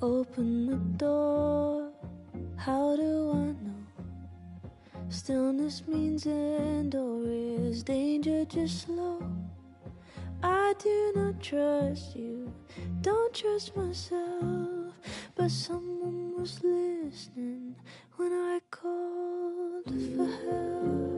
Open the door, how do I know? Stillness means end, or is danger just slow? I do not trust you, don't trust myself, but someone was listening when I called for help.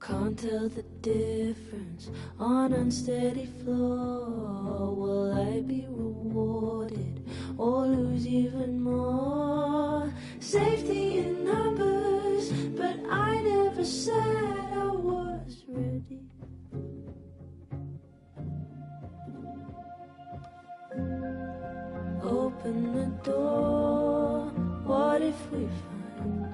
Can't tell the difference on unsteady floor. Will I be rewarded or lose even more? Safety in numbers, but I never said I was ready. Open the door, what if we find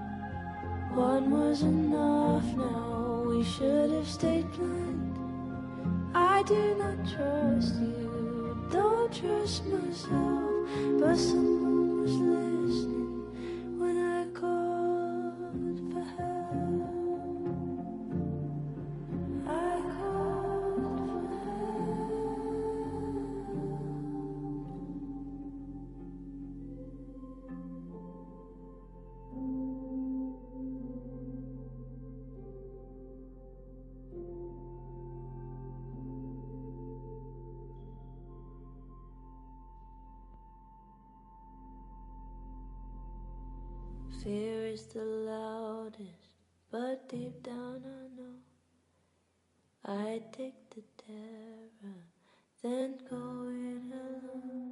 one was enough now? We should have stayed blind. I do not trust you, don't trust myself, but someone was listening when I called for help. I called for Fear is the loudest, but deep down I know I take the terror, then go it alone.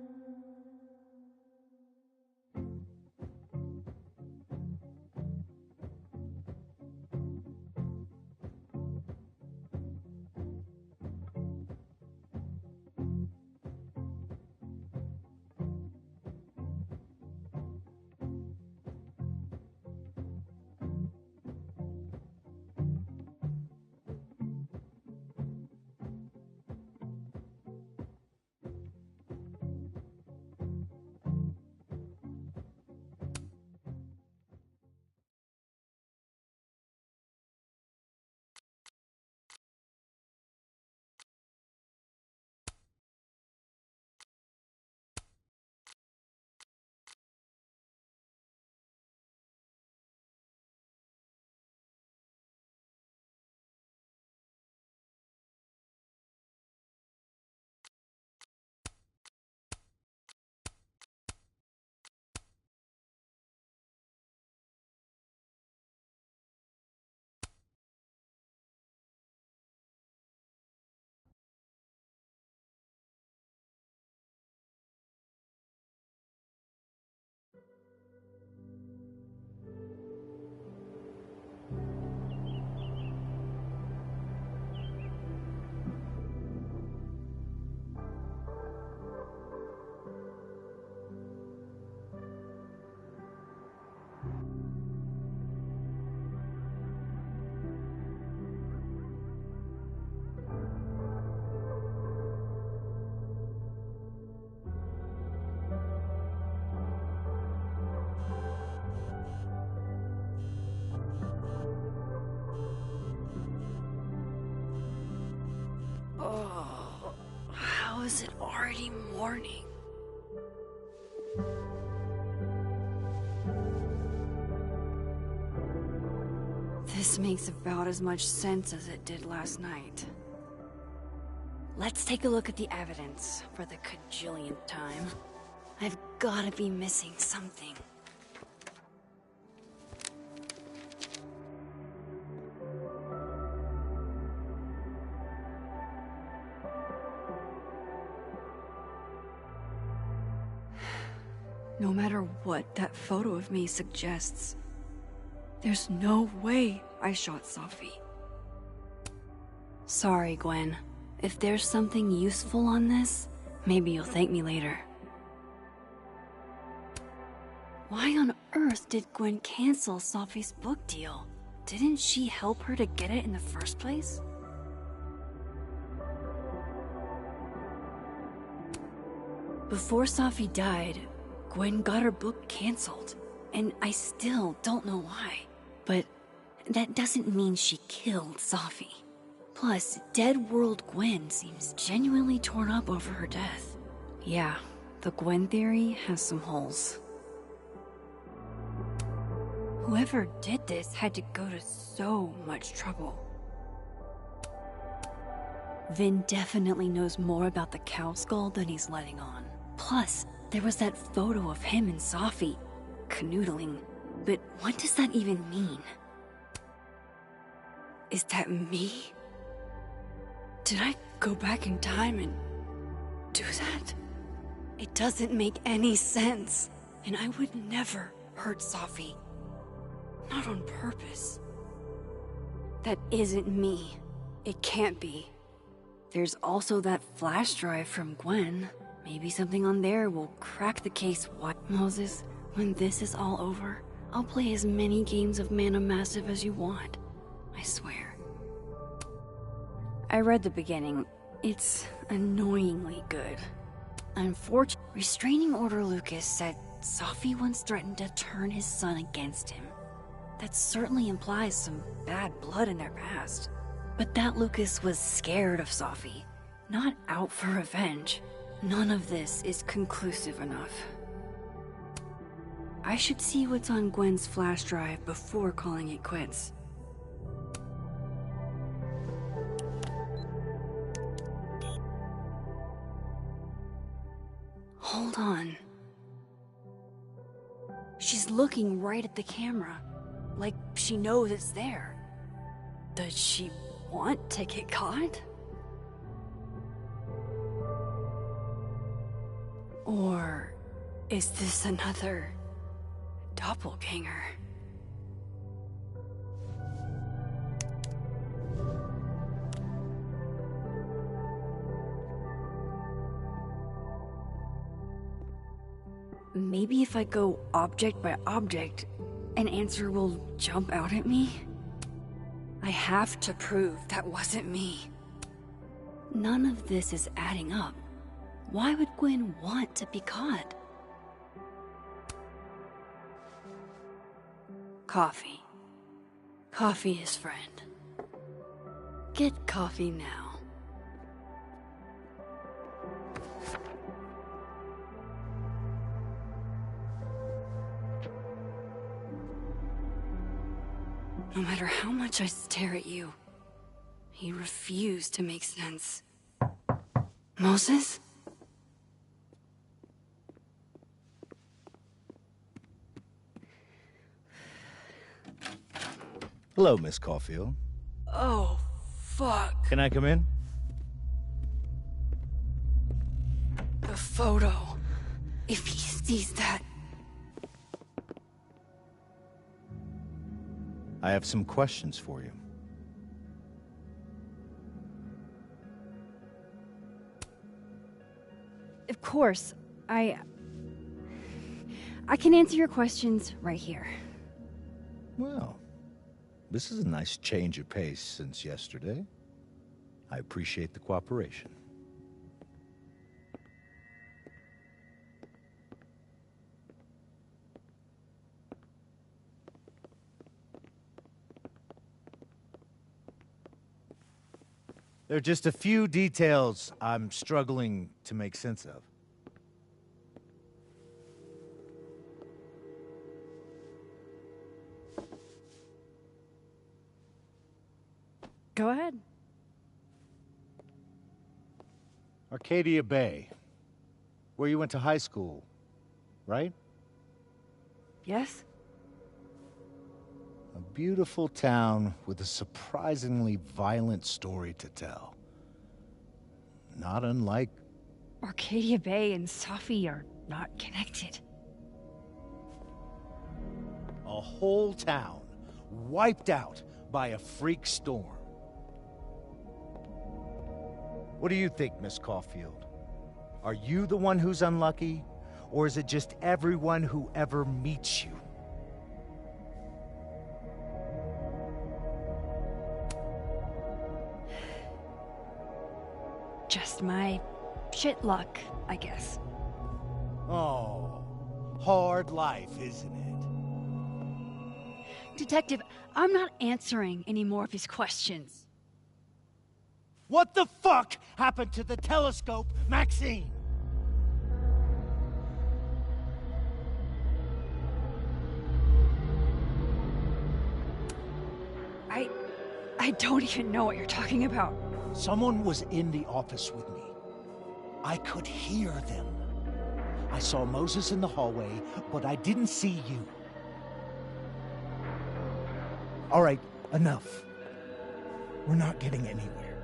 Oh, how is it already morning? This makes about as much sense as it did last night. Let's take a look at the evidence for the cajillionth time. I've gotta be missing something. No matter what that photo of me suggests, there's no way I shot Sophie. Sorry, Gwen. If there's something useful on this, maybe you'll thank me later. Why on earth did Gwen cancel Sophie's book deal? Didn't she help her to get it in the first place? Before Sophie died, Gwen got her book canceled, and I still don't know why. But that doesn't mean she killed Safi. Plus, dead world Gwen seems genuinely torn up over her death. Yeah, the Gwen theory has some holes. Whoever did this had to go to so much trouble. Vin definitely knows more about the cow skull than he's letting on. Plus, there was that photo of him and Safi canoodling. But what does that even mean? Is that me? Did I go back in time and do that? It doesn't make any sense. And I would never hurt Safi. Not on purpose. That isn't me. It can't be. There's also that flash drive from Gwen. Maybe something on there will crack the case. What, Moses? When this is all over, I'll play as many games of Mana Massive as you want. I swear. I read the beginning. It's annoyingly good. Unfortunately, Restraining Order Lucas said Safi once threatened to turn his son against him. That certainly implies some bad blood in their past. But that Lucas was scared of Safi, not out for revenge. None of this is conclusive enough. I should see what's on Gwen's flash drive before calling it quits. Hold on. She's looking right at the camera, like she knows it's there. Does she want to get caught? Or is this another doppelganger? Maybe if I go object by object, an answer will jump out at me? I have to prove that wasn't me. None of this is adding up. Why would Gwen want to be caught? Coffee. Coffee is friend. Get coffee now. No matter how much I stare at you, you refuse to make sense. Moses? Hello, Miss Caulfield. Oh, fuck. Can I come in? The photo. If he sees that... I have some questions for you. Of course. I can answer your questions right here. Well, this is a nice change of pace since yesterday. I appreciate the cooperation. There are just a few details I'm struggling to make sense of. Go ahead. Arcadia Bay, where you went to high school, right? Yes? A beautiful town with a surprisingly violent story to tell. Not unlike... Arcadia Bay and Safi are not connected. a whole town wiped out by a freak storm. What do you think, Miss Caulfield? Are you the one who's unlucky, or is it just everyone who ever meets you? Just my shit luck, I guess. Oh, hard life, isn't it? Detective, I'm not answering any more of his questions. What the fuck happened to the telescope, Maxine? I don't even know what you're talking about. Someone was in the office with me. I could hear them. I saw Moses in the hallway, but I didn't see you. All right, enough. We're not getting anywhere.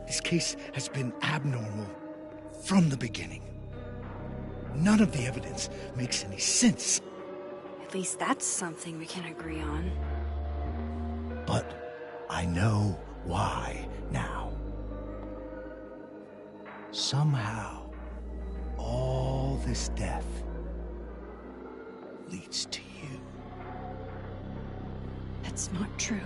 This case has been abnormal from the beginning. None of the evidence makes any sense. At least that's something we can agree on. But I know why now. Somehow, all this death leads to you. That's not true.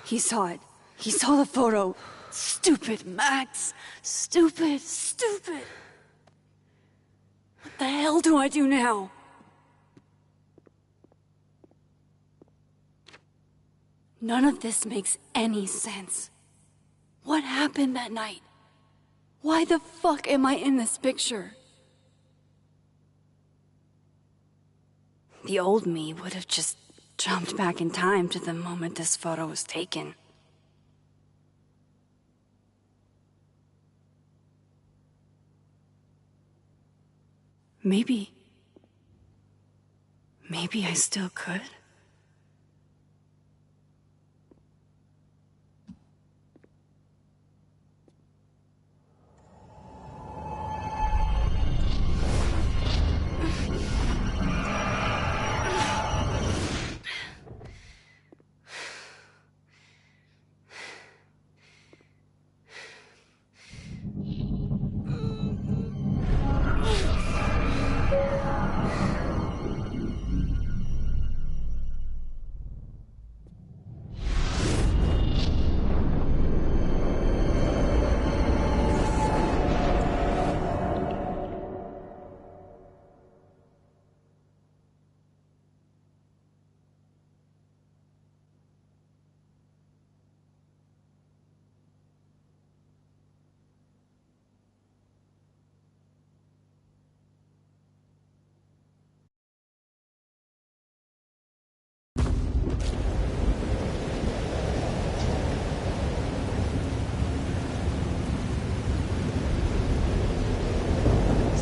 He saw it. He saw the photo. Stupid, Max. Stupid, stupid. What the hell do I do now? None of this makes any sense. What happened that night? Why the fuck am I in this picture? The old me would have just jumped back in time to the moment this photo was taken. Maybe I still could.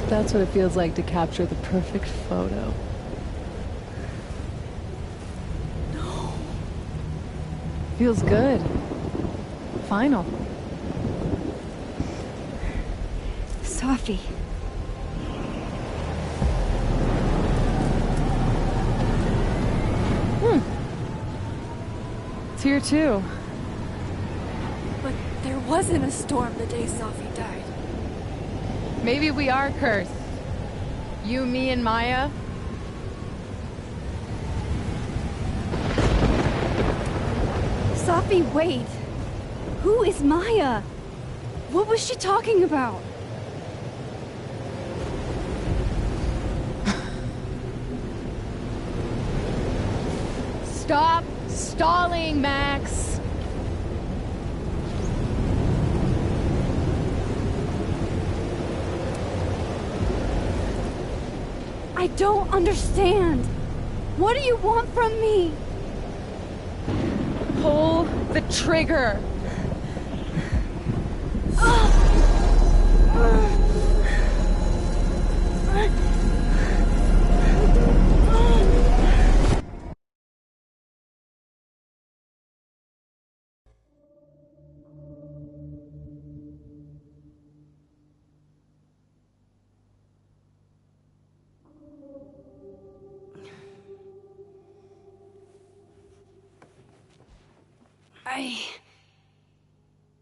That's what it feels like to capture the perfect photo. No. Feels good. Final. Sophie. It's here too. But there wasn't a storm the day Sophie died. Maybe we are cursed. You, me, and Maya. Sophie, wait. Who is Maya? What was she talking about? Stop stalling, Max. I don't understand. What do you want from me? Pull the trigger.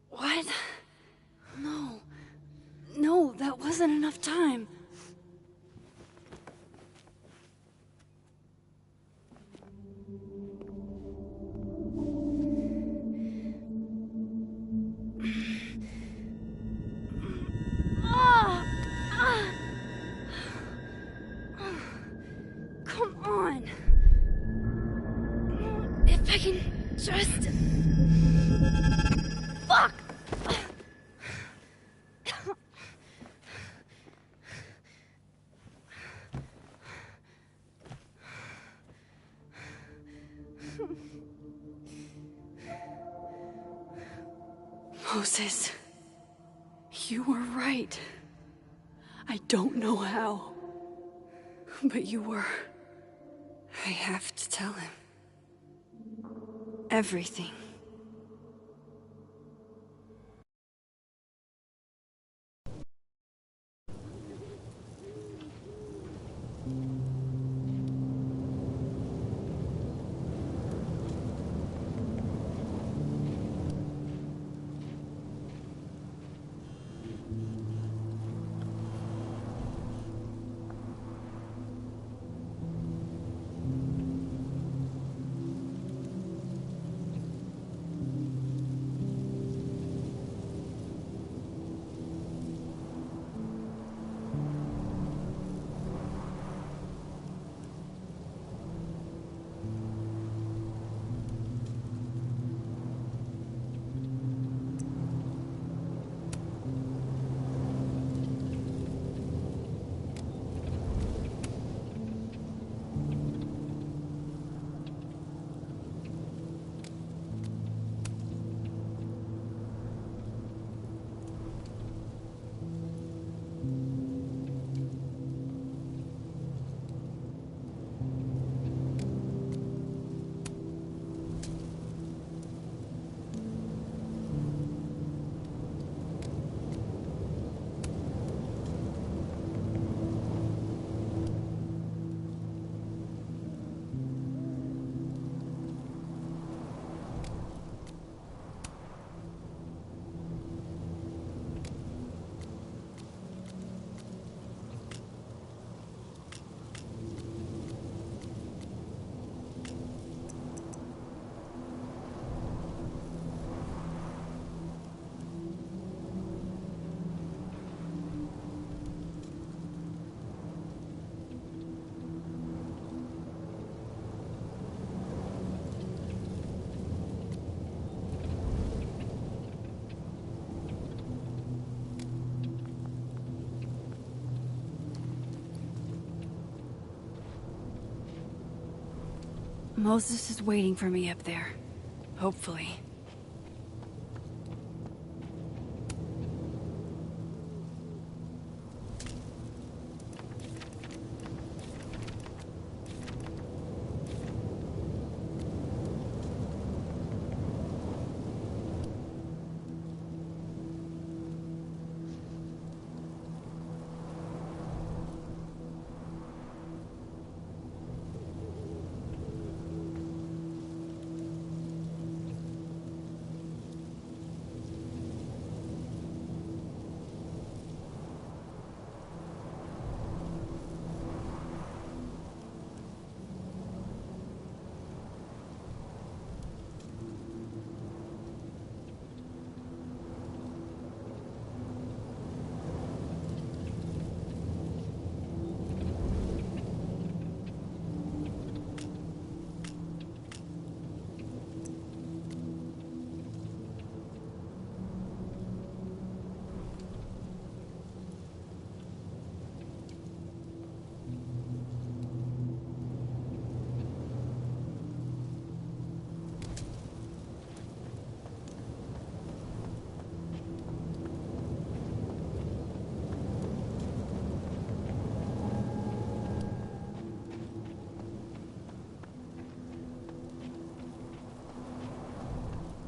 What? No. wasn't enough time. Come on. If I can just... Fuck! Moses, you were right. I don't know how, but you were. I have to tell him. Everything. Moses is waiting for me up there. Hopefully.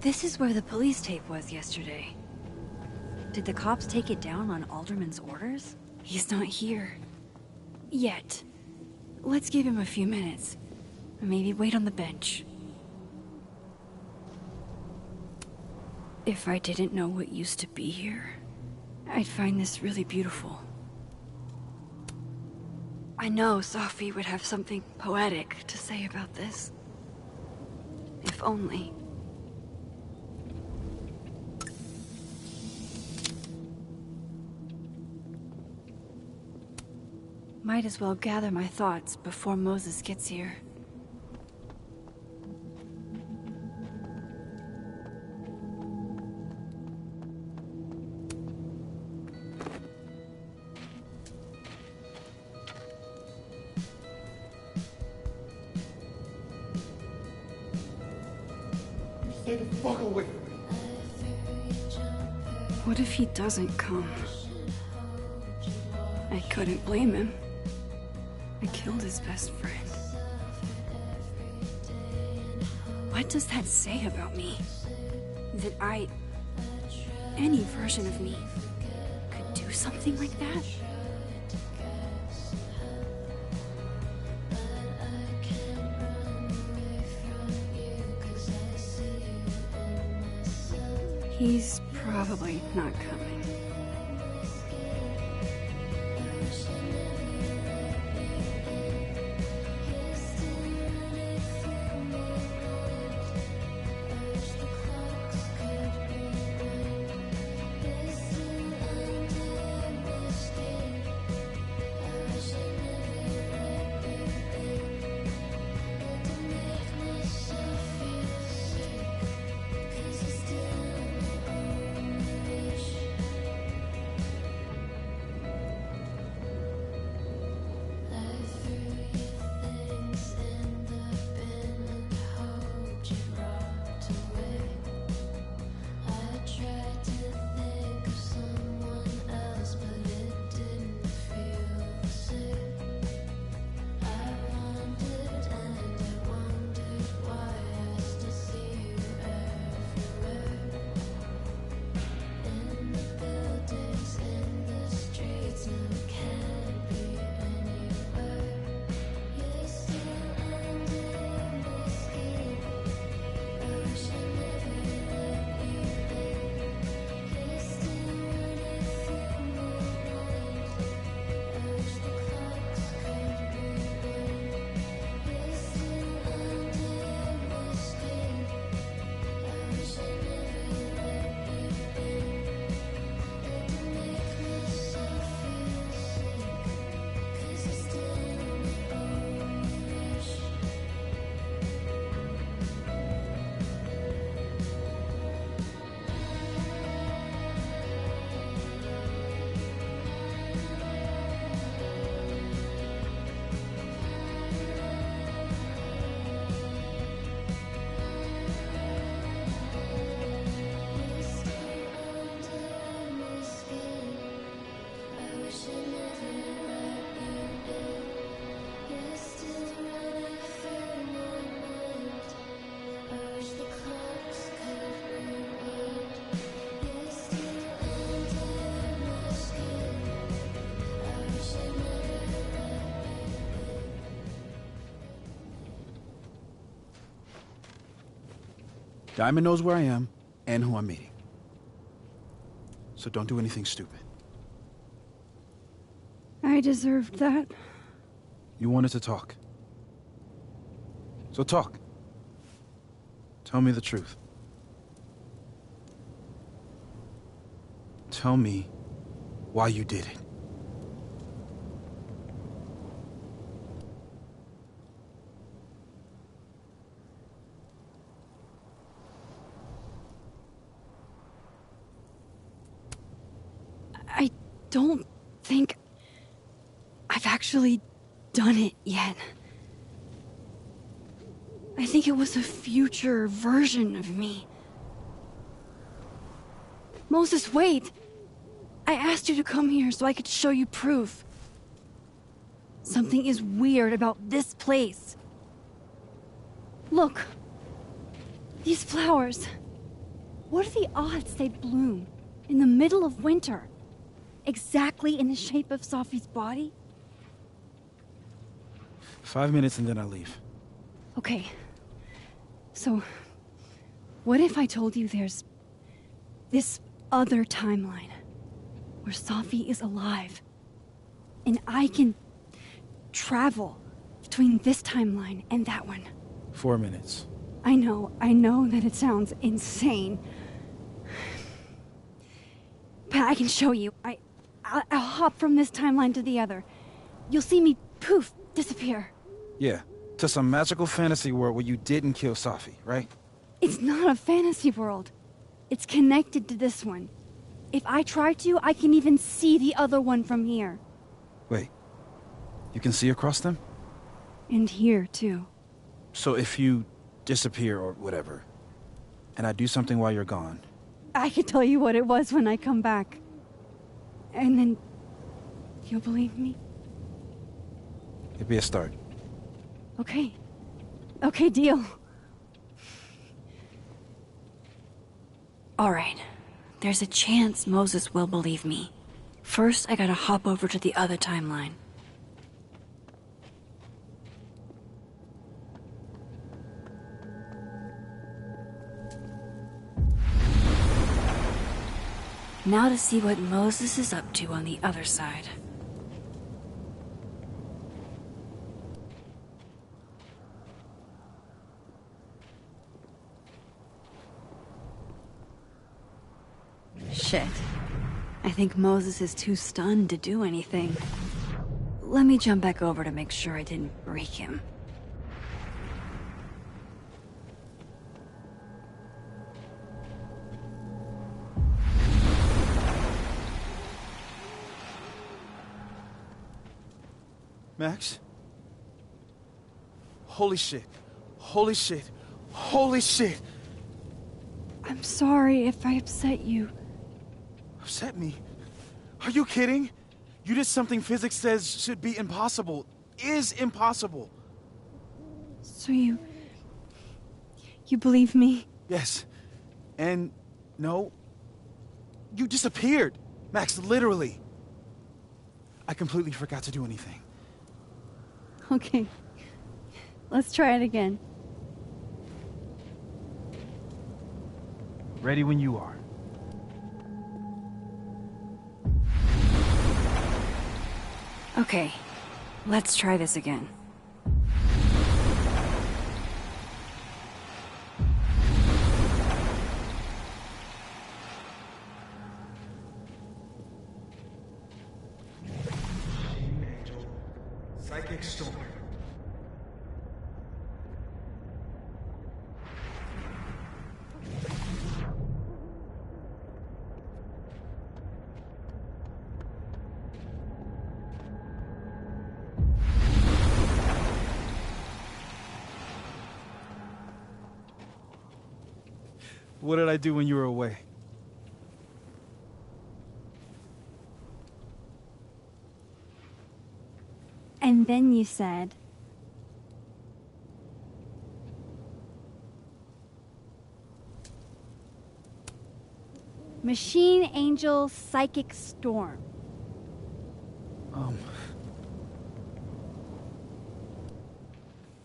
This is where the police tape was yesterday. Did the cops take it down on Alderman's orders? He's not here. Yet. Let's give him a few minutes. Maybe wait on the bench. If I didn't know what used to be here, I'd find this really beautiful. I know Sophie would have something poetic to say about this. If only. Might as well gather my thoughts before Moses gets here. Stay the fuck away from me. What if he doesn't come? I couldn't blame him. I killed his best friend. What does that say about me? That any version of me, could do something like that? He's probably not coming. Diamond knows where I am and who I'm meeting. So don't do anything stupid. I deserved that. You wanted to talk. So talk. Tell me the truth. Tell me why you did it. I don't think I've actually done it yet. I think it was a future version of me. Moses, wait! I asked you to come here so I could show you proof. Something is weird about this place. Look. These flowers. What are the odds they'd bloom in the middle of winter? Exactly in the shape of Sophie's body? 5 minutes and then I leave. Okay. So, what if I told you there's this other timeline where Sophie is alive and I can travel between this timeline and that one. 4 minutes. I know that it sounds insane. But I can show you. I'll hop from this timeline to the other. You'll see me, poof, disappear. Yeah, to some magical fantasy world where you didn't kill Safi, right? It's not a fantasy world. It's connected to this one. If I try to, I can even see the other one from here. Wait, you can see across them? And here, too. So if you disappear or whatever, and I do something while you're gone... I can tell you what it was when I come back. And then... you'll believe me? It'd be a start. Okay. Okay, deal. Alright. There's a chance Moses will believe me. First, I gotta hop over to the other timeline. Now to see what Moses is up to on the other side. Shit. I think Moses is too stunned to do anything. Let me jump back over to make sure I didn't break him. Max? Holy shit. Holy shit. Holy shit! I'm sorry if I upset you. Upset me? Are you kidding? You did something physics says should be impossible. Is impossible. So you believe me? Yes. And no. You disappeared. Max, literally. I completely forgot to do anything. Okay. Let's try it again. Ready when you are. Okay. Let's try this again. Psychic storm. What did I do when you were away? And then you said... Machine Angel Psychic Storm.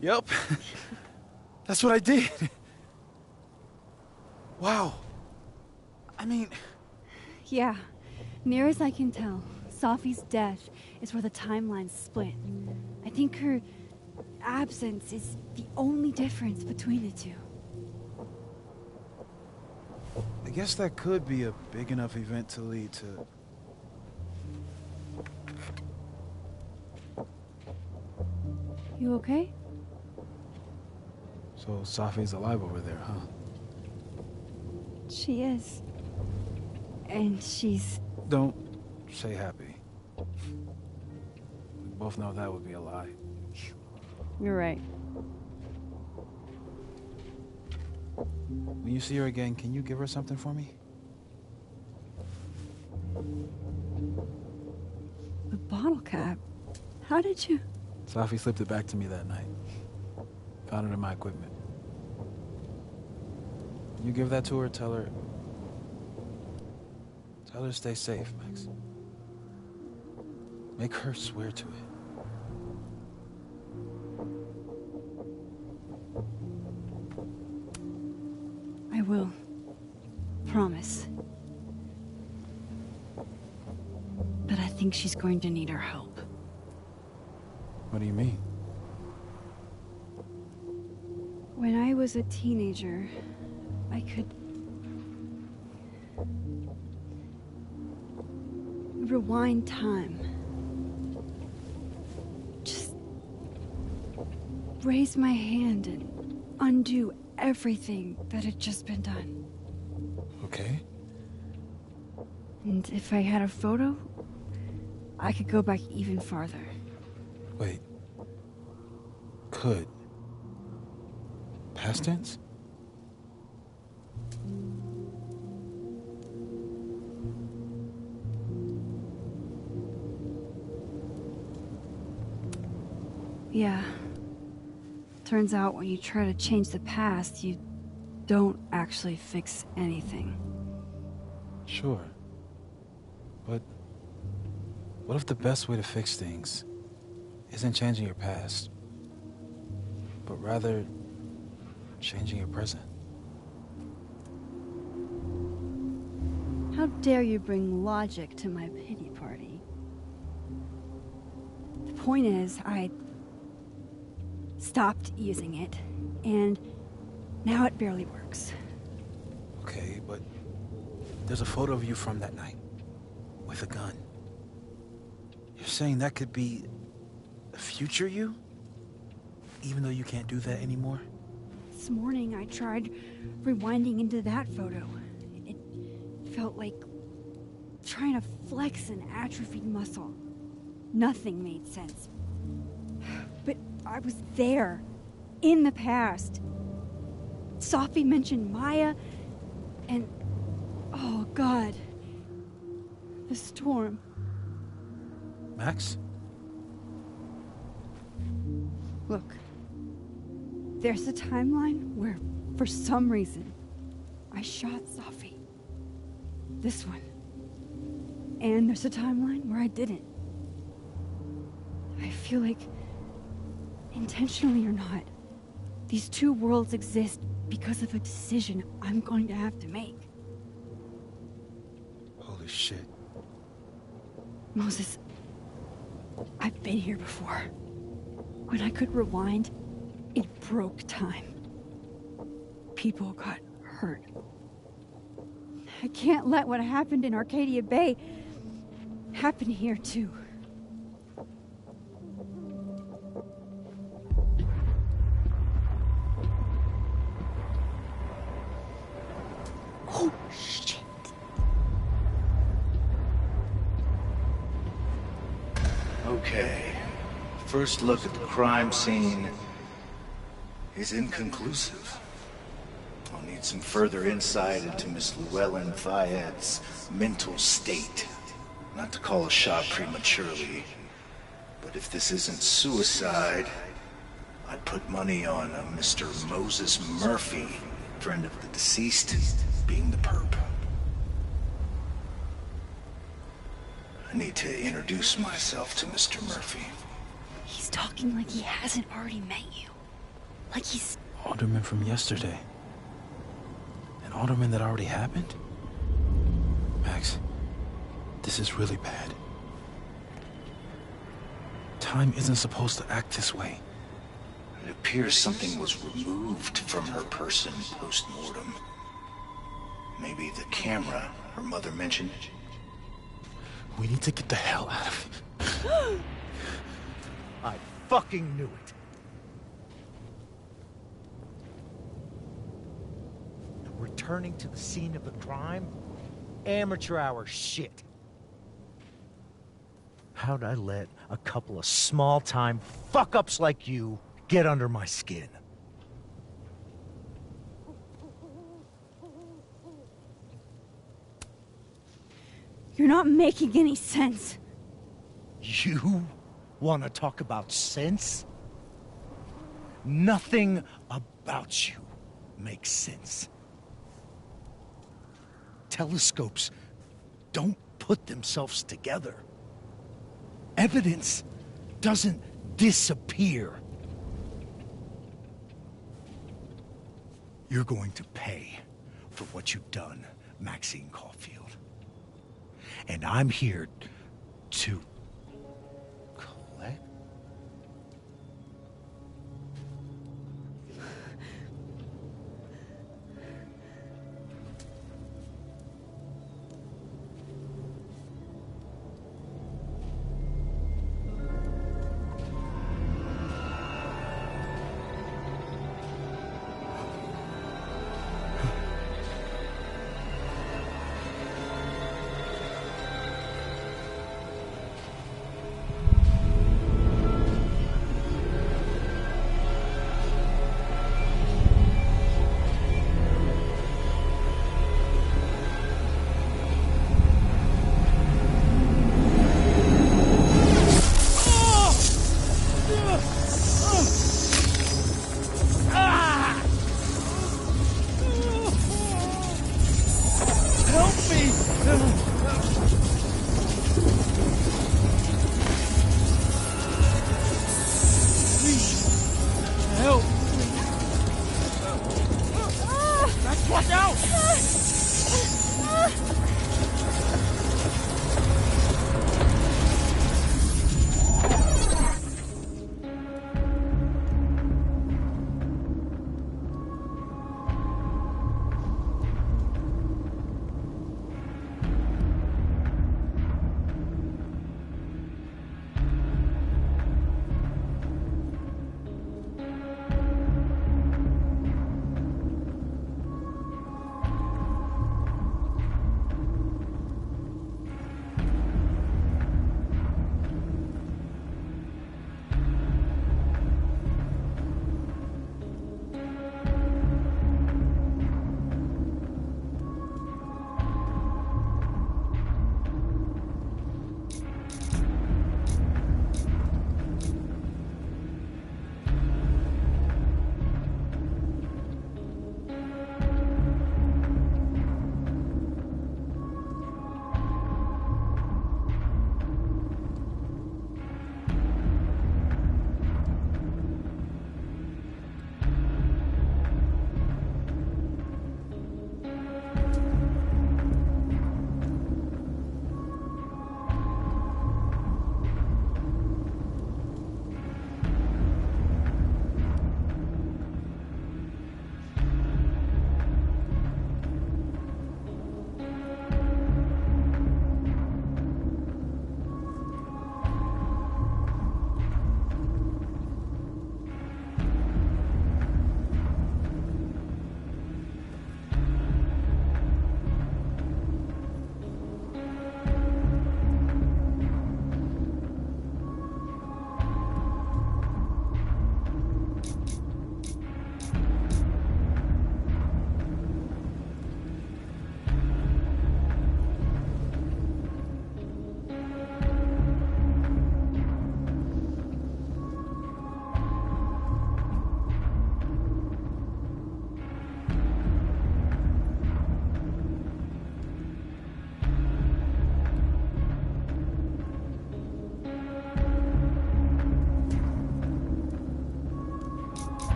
Yep. That's what I did. Wow. I mean... Yeah. Near as I can tell, Safi's death is where the timelines split. I think her absence is the only difference between the two. I guess that could be a big enough event to lead to... You okay? So Safi's alive over there, huh? She is. And she's... Don't say happy. We both know that would be a lie. You're right. When you see her again, can you give her something for me? A bottle cap? How did you... Safi slipped it back to me that night. Found it in my equipment. You give that to her, tell her to stay safe, Max. Make her swear to it. I will. Promise. But I think she's going to need our help. What do you mean? When I was a teenager, I could rewind time. Just raise my hand and undo everything that had just been done. Okay. And if I had a photo, I could go back even farther. Wait. Could. Past tense? Yeah. Turns out when you try to change the past, you don't actually fix anything. Sure. But what if the best way to fix things isn't changing your past, but rather changing your present? How dare you bring logic to my pity party? The point is, I stopped using it, and now it barely works. Okay, but there's a photo of you from that night, with a gun. You're saying that could be the future you? Even though you can't do that anymore? This morning I tried rewinding into that photo. It felt like trying to flex an atrophied muscle. Nothing made sense. But I was there, in the past. Sophie mentioned Maya, and oh God, the storm. Max? Look, there's a timeline where, for some reason, I shot Sophie. This one. And there's a timeline where I didn't. I feel like, intentionally or not, these two worlds exist because of a decision I'm going to have to make. Holy shit. Moses, I've been here before. When I could rewind, it broke time. People got hurt. I can't let what happened in Arcadia Bay happen here too. Oh, shit. Okay. First look at the crime scene is inconclusive. I'll need some further insight into Miss Llewellyn Fayette's mental state. Not to call a shot prematurely, but if this isn't suicide, I'd put money on a Mr. Moses Murphy, friend of the deceased, being the perp. I need to introduce myself to Mr. Murphy. He's talking like he hasn't already met you. Like he's... Alderman from yesterday. An alderman that already happened? Max, this is really bad. Time isn't supposed to act this way. It appears something was removed from her person post-mortem. Maybe the camera her mother mentioned. We need to get the hell out of here. I fucking knew it. Returning to the scene of the crime? Amateur hour shit. How'd I let a couple of small-time fuck-ups like you get under my skin? You're not making any sense. You want to talk about sense? Nothing about you makes sense. Telescopes don't put themselves together. Evidence doesn't disappear. You're going to pay for what you've done, Maxine Caulfield. And I'm here to collect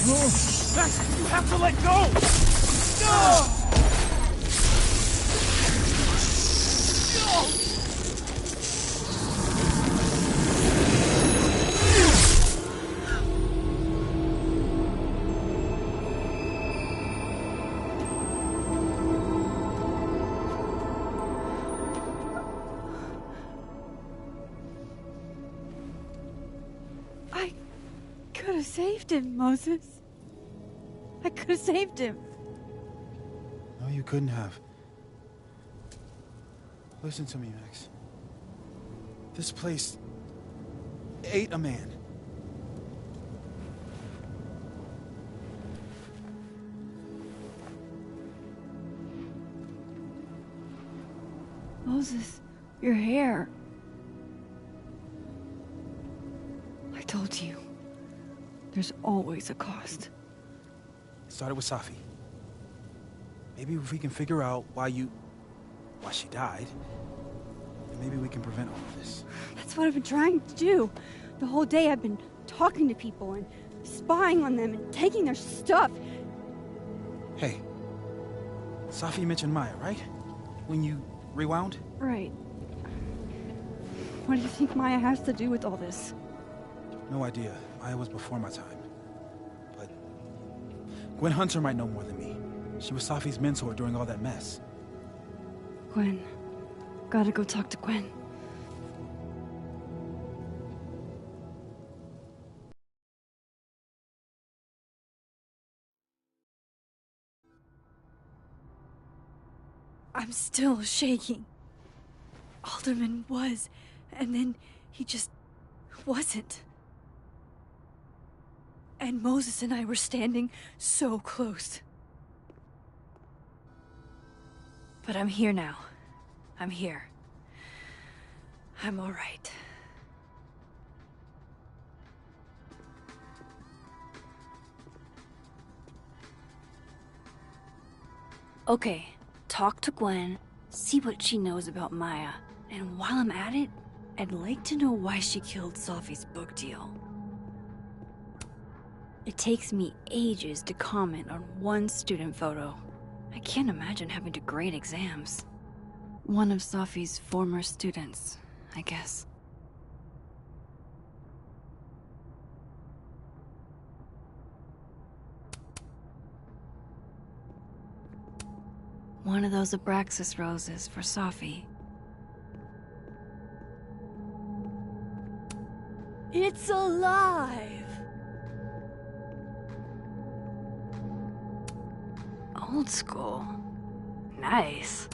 Max, you have to let go! No! I could have saved him, Moses. I could have saved him. No, you couldn't have. Listen to me, Max. This place ate a man. Moses, your hair. I told you. There's always a cost. It started with Safi. Maybe if we can figure out why she died, then maybe we can prevent all of this. That's what I've been trying to do. The whole day I've been talking to people and spying on them and taking their stuff. Hey, Safi mentioned Maya, right? When you rewound? Right. What do you think Maya has to do with all this? No idea. Maya was before my time. But Gwen Hunter might know more than me. She was Safi's mentor during all that mess. Gwen. Gotta go talk to Gwen. I'm still shaking. Alderman was, and then he just wasn't. And Moses and I were standing so close. But I'm here now. I'm here. I'm all right. Okay, talk to Gwen, see what she knows about Maya, and while I'm at it, I'd like to know why she killed Safi's book deal. It takes me ages to comment on one student photo. I can't imagine having to grade exams. One of Safi's former students, I guess. One of those Abraxas roses for Safi. It's alive! Old school. Nice.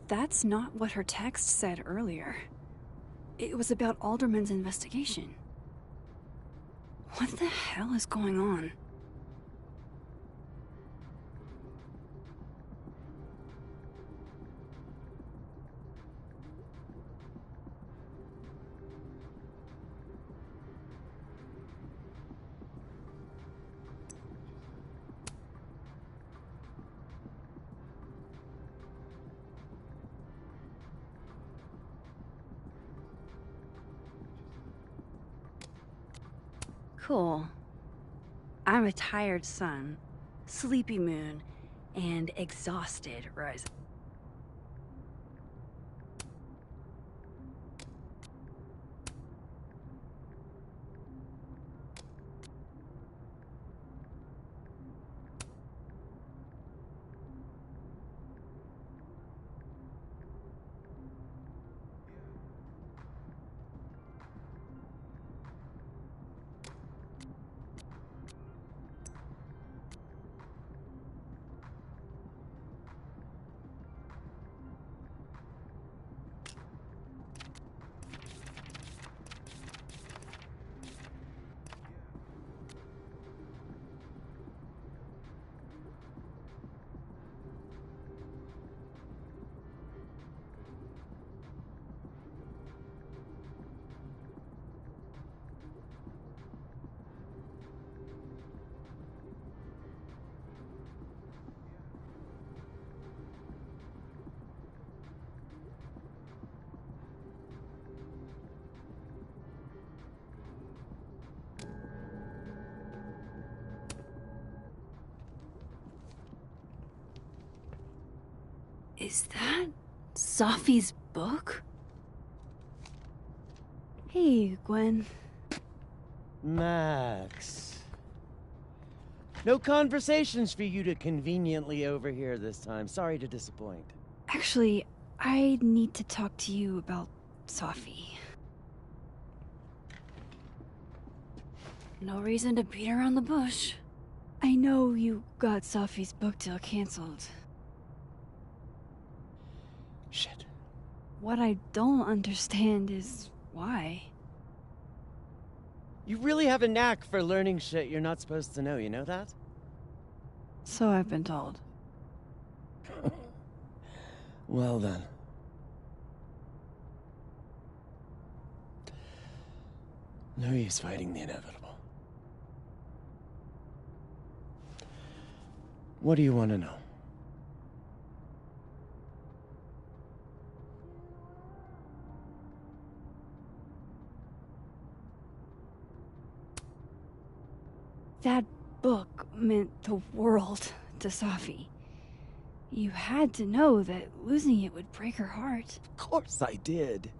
That's not what her text said earlier. It was about Alderman's investigation. What the hell is going on? Cool. I'm a tired sun, sleepy moon, and exhausted rising. Is that Sophie's book? Hey, Gwen. Max. No conversations for you to conveniently overhear this time. Sorry to disappoint. Actually, I need to talk to you about Sophie. No reason to beat around the bush. I know you got Sophie's book deal canceled. Shit. What I don't understand is why. You really have a knack for learning shit you're not supposed to know, you know that? So I've been told. Well then. No use fighting the inevitable. What do you want to know? That book meant the world to Sophie. You had to know that losing it would break her heart. Of course I did.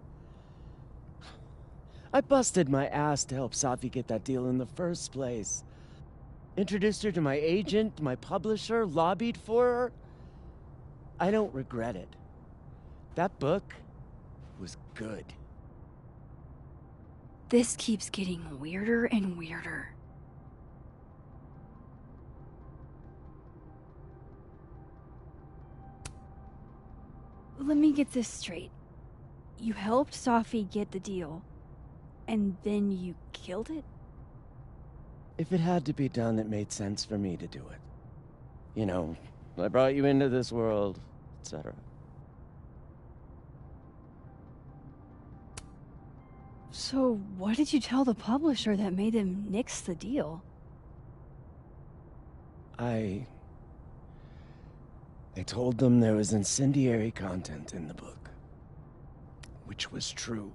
I busted my ass to help Sophie get that deal in the first place. Introduced her to my agent, my publisher, lobbied for her. I don't regret it. That book was good. This keeps getting weirder and weirder. Let me get this straight. You helped Sophie get the deal, and then you killed it? If it had to be done, it made sense for me to do it. You know, I brought you into this world, etc. So what did you tell the publisher that made them nix the deal? I told them there was incendiary content in the book. Which was true.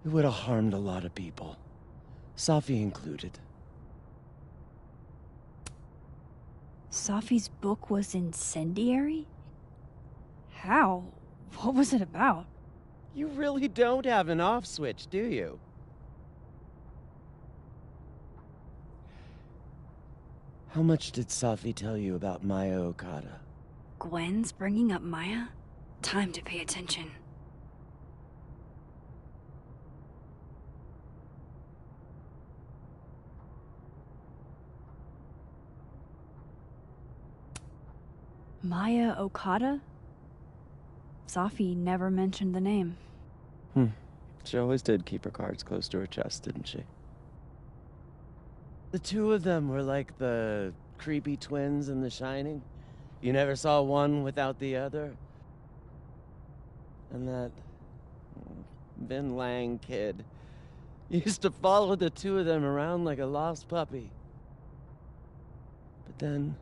It would have harmed a lot of people. Sophie included. Sophie's book was incendiary? How? What was it about? You really don't have an off switch, do you? How much did Sophie tell you about Maya Okada? Gwen's bringing up Maya? Time to pay attention. Maya Okada? Sophie never mentioned the name. She always did keep her cards close to her chest, didn't she? The two of them were like the creepy twins in The Shining. You never saw one without the other. And that Vin Lang kid used to follow the two of them around like a lost puppy. But then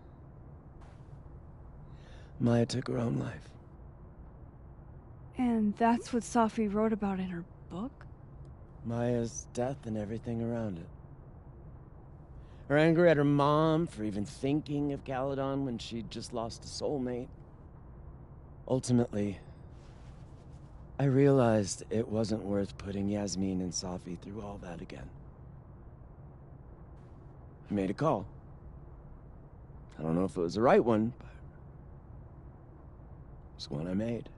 Maya took her own life. And that's what Sophie wrote about in her book? Maya's death and everything around it. Her anger at her mom for even thinking of Caledon when she'd just lost a soulmate. Ultimately, I realized it wasn't worth putting Yasmin and Sophie through all that again. I made a call. I don't know if it was the right one, but it's one I made.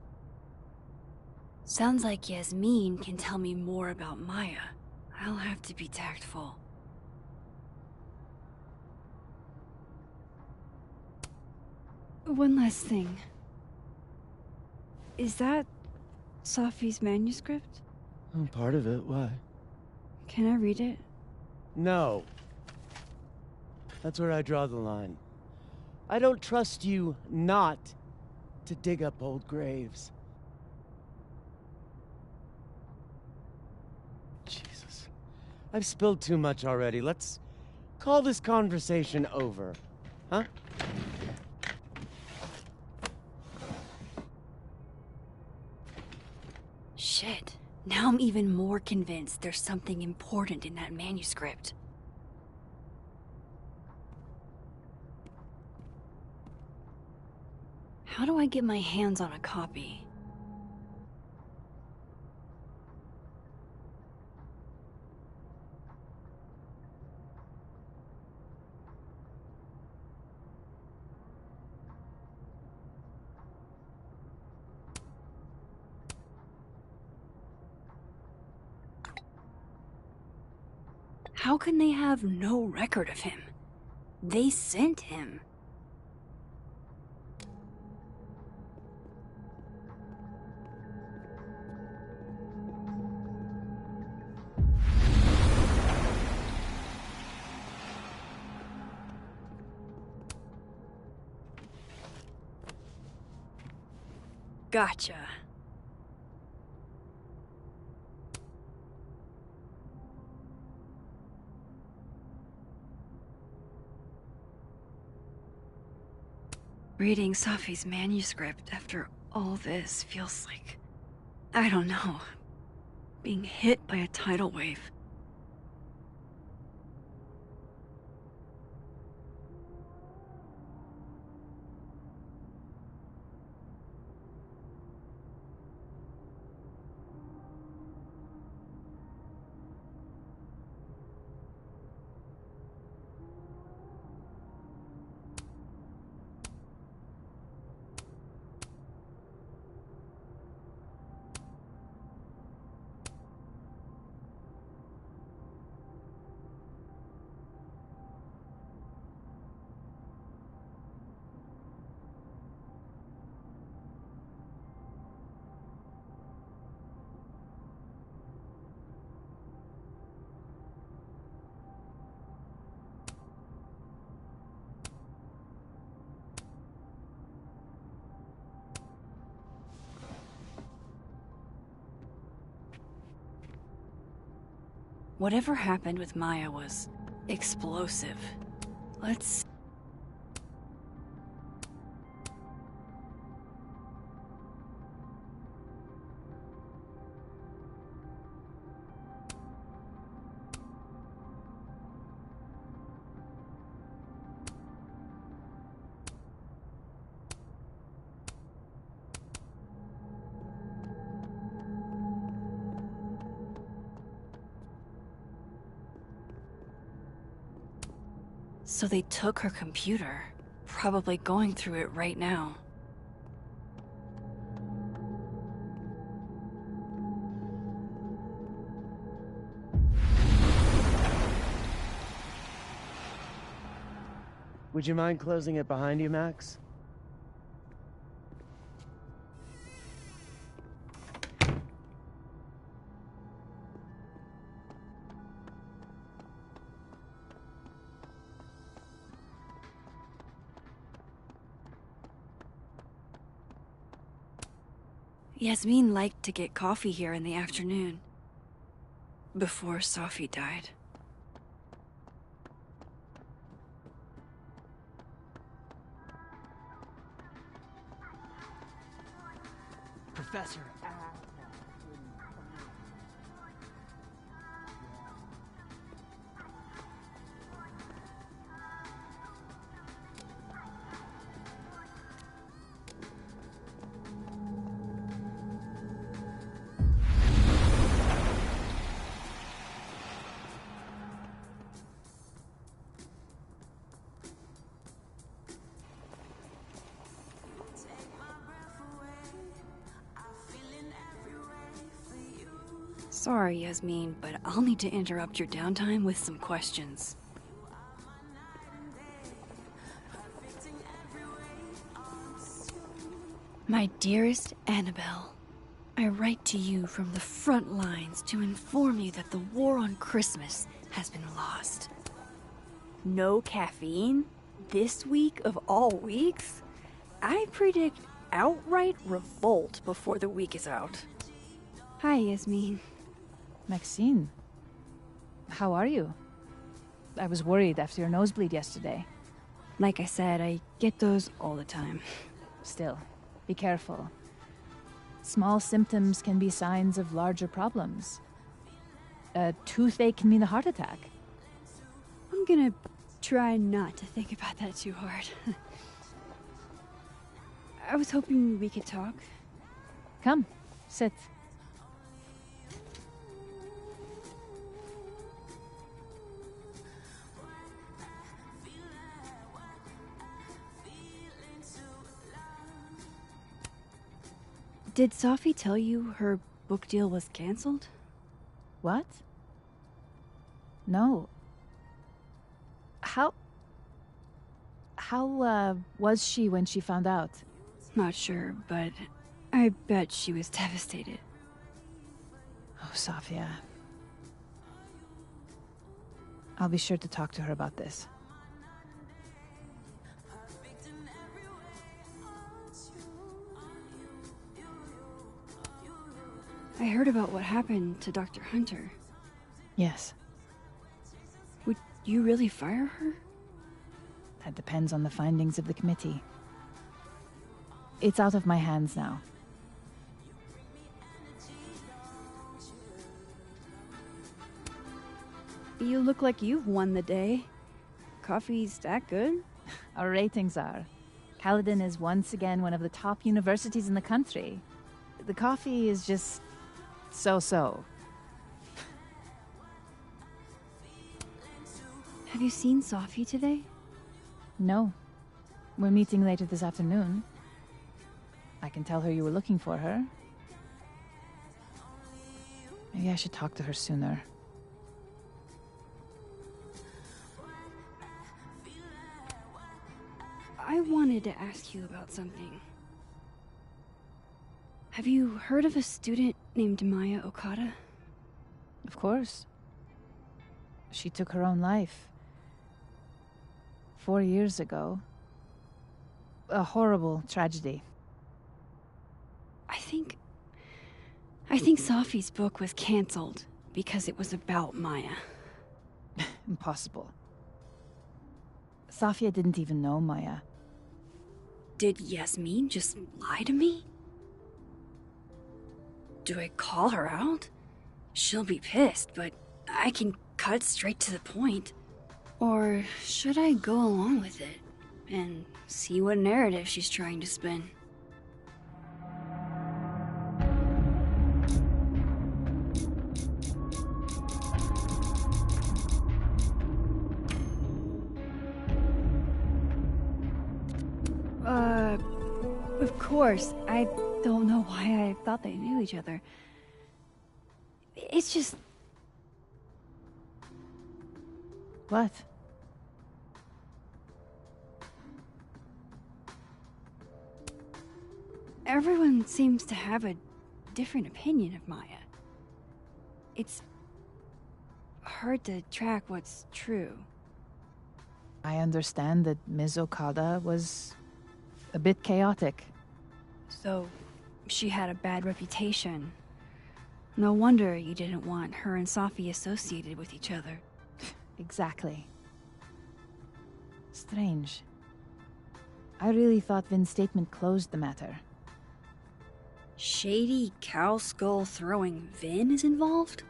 Sounds like Yasmin can tell me more about Maya. I'll have to be tactful. One last thing. Is that Sophie's manuscript? Oh, part of it. Why? Can I read it? No. That's where I draw the line. I don't trust you not to dig up old graves. Jesus. I've spilled too much already. Let's call this conversation over. Huh? Shit. Now I'm even more convinced there's something important in that manuscript. How do I get my hands on a copy? How can they have no record of him? They sent him. Gotcha. Reading Safi's manuscript after all this feels like, I don't know, being hit by a tidal wave. Whatever happened with Maya was explosive. Let's... So they took her computer, probably going through it right now. Would you mind closing it behind you, Max? Yasmin liked to get coffee here in the afternoon, before Safi died. Professor. Sorry, Yasmin, but I'll need to interrupt your downtime with some questions. My dearest Annabelle, I write to you from the front lines to inform you that the war on Christmas has been lost. No caffeine? This week of all weeks? I predict outright revolt before the week is out. Hi, Yasmin. Maxine, how are you? I was worried after your nosebleed yesterday. Like I said, I get those all the time. Still, be careful. Small symptoms can be signs of larger problems. A toothache can mean a heart attack. I'm gonna try not to think about that too hard. I was hoping we could talk. Come, sit. Did Sophie tell you her book deal was canceled? What? No. How was she when she found out? Not sure, but I bet she was devastated. Oh, Sophia. I'll be sure to talk to her about this. I heard about what happened to Dr. Hunter. Yes. Would you really fire her? That depends on the findings of the committee. It's out of my hands now. You look like you've won the day. Coffee's that good? Our ratings are. Caledon is once again one of the top universities in the country. The coffee is just so-so. Have you seen Sophie today? No. We're meeting later this afternoon. I can tell her you were looking for her. Maybe I should talk to her sooner. I wanted to ask you about something. Have you heard of a student named Maya Okada? Of course. She took her own life. 4 years ago. A horrible tragedy. I think Sophie's book was canceled because it was about Maya. Impossible. Sophia didn't even know Maya. Did Yasmin just lie to me? Do I call her out? She'll be pissed, but I can cut straight to the point. Or should I go along with it and see what narrative she's trying to spin? Of course. I don't know why I thought they knew each other. It's just... What? Everyone seems to have a different opinion of Maya. It's hard to track what's true. I understand that Ms. Okada was a bit chaotic. So, she had a bad reputation. No wonder you didn't want her and Sophie associated with each other. Exactly. Strange. I really thought Vin's statement closed the matter. Shady cow skull throwing Vin is involved?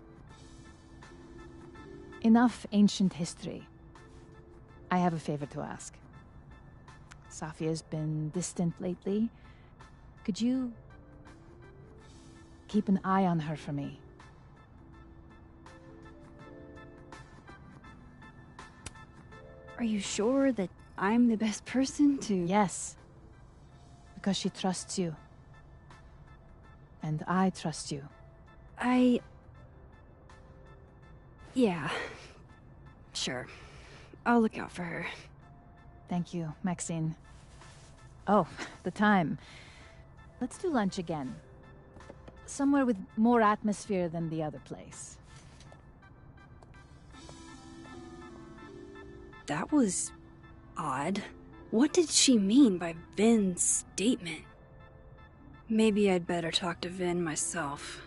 Enough ancient history. I have a favor to ask. Sophia's been distant lately. Could you keep an eye on her for me? Are you sure that I'm the best person to... Yes. Because she trusts you. And I trust you. Yeah. Sure. I'll look out for her. Thank you, Maxine. Oh, the time. Let's do lunch again. Somewhere with more atmosphere than the other place. That was... odd. What did she mean by Vin's statement? Maybe I'd better talk to Vin myself.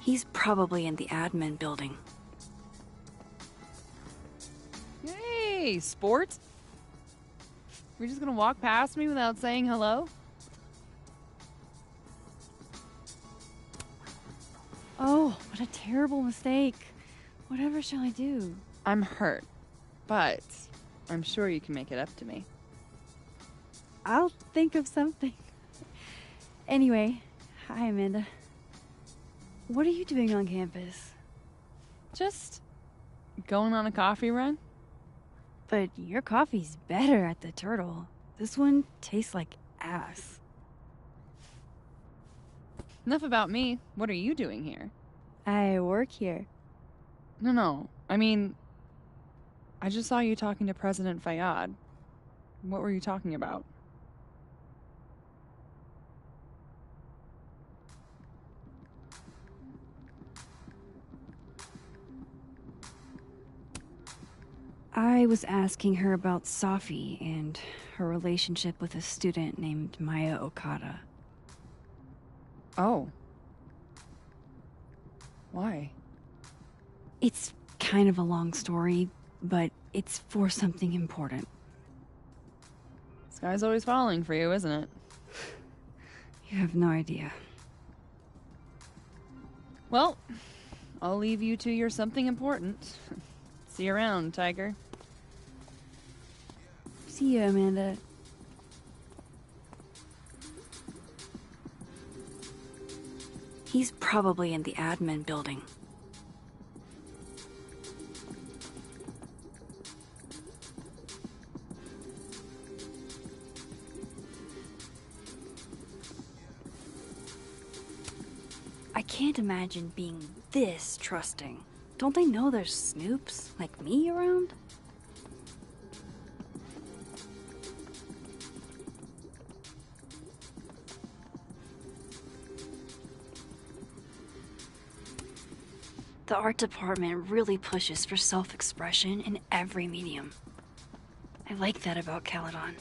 He's probably in the admin building. Hey, sport? You're just gonna walk past me without saying hello? Oh, what a terrible mistake. Whatever shall I do? I'm hurt, but I'm sure you can make it up to me. I'll think of something. Anyway, hi Amanda. What are you doing on campus? Just going on a coffee run? But your coffee's better at the Turtle. This one tastes like ass. Enough about me. What are you doing here? I work here. No. I mean, I just saw you talking to President Fayyad. What were you talking about? I was asking her about Safi and her relationship with a student named Maya Okada. Oh. Why? It's kind of a long story, but it's for something important. This guy's always falling for you, isn't it? You have no idea. Well, I'll leave you to your something important. See you around, Tiger. See you, Amanda. He's probably in the admin building. I can't imagine being this trusting. Don't they know there's snoops like me around? The art department really pushes for self-expression in every medium. I like that about Caledon.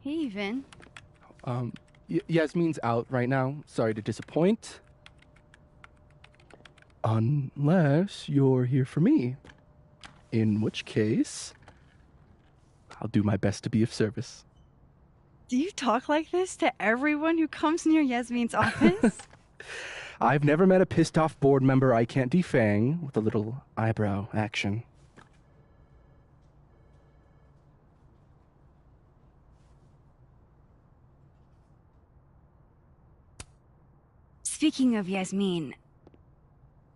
Hey, Vin. Yasmin's out right now. Sorry to disappoint. Unless you're here for me. In which case, I'll do my best to be of service. Do you talk like this to everyone who comes near Yasmin's office? I've never met a pissed-off board member I can't defang with a little eyebrow action. Speaking of Yasmin,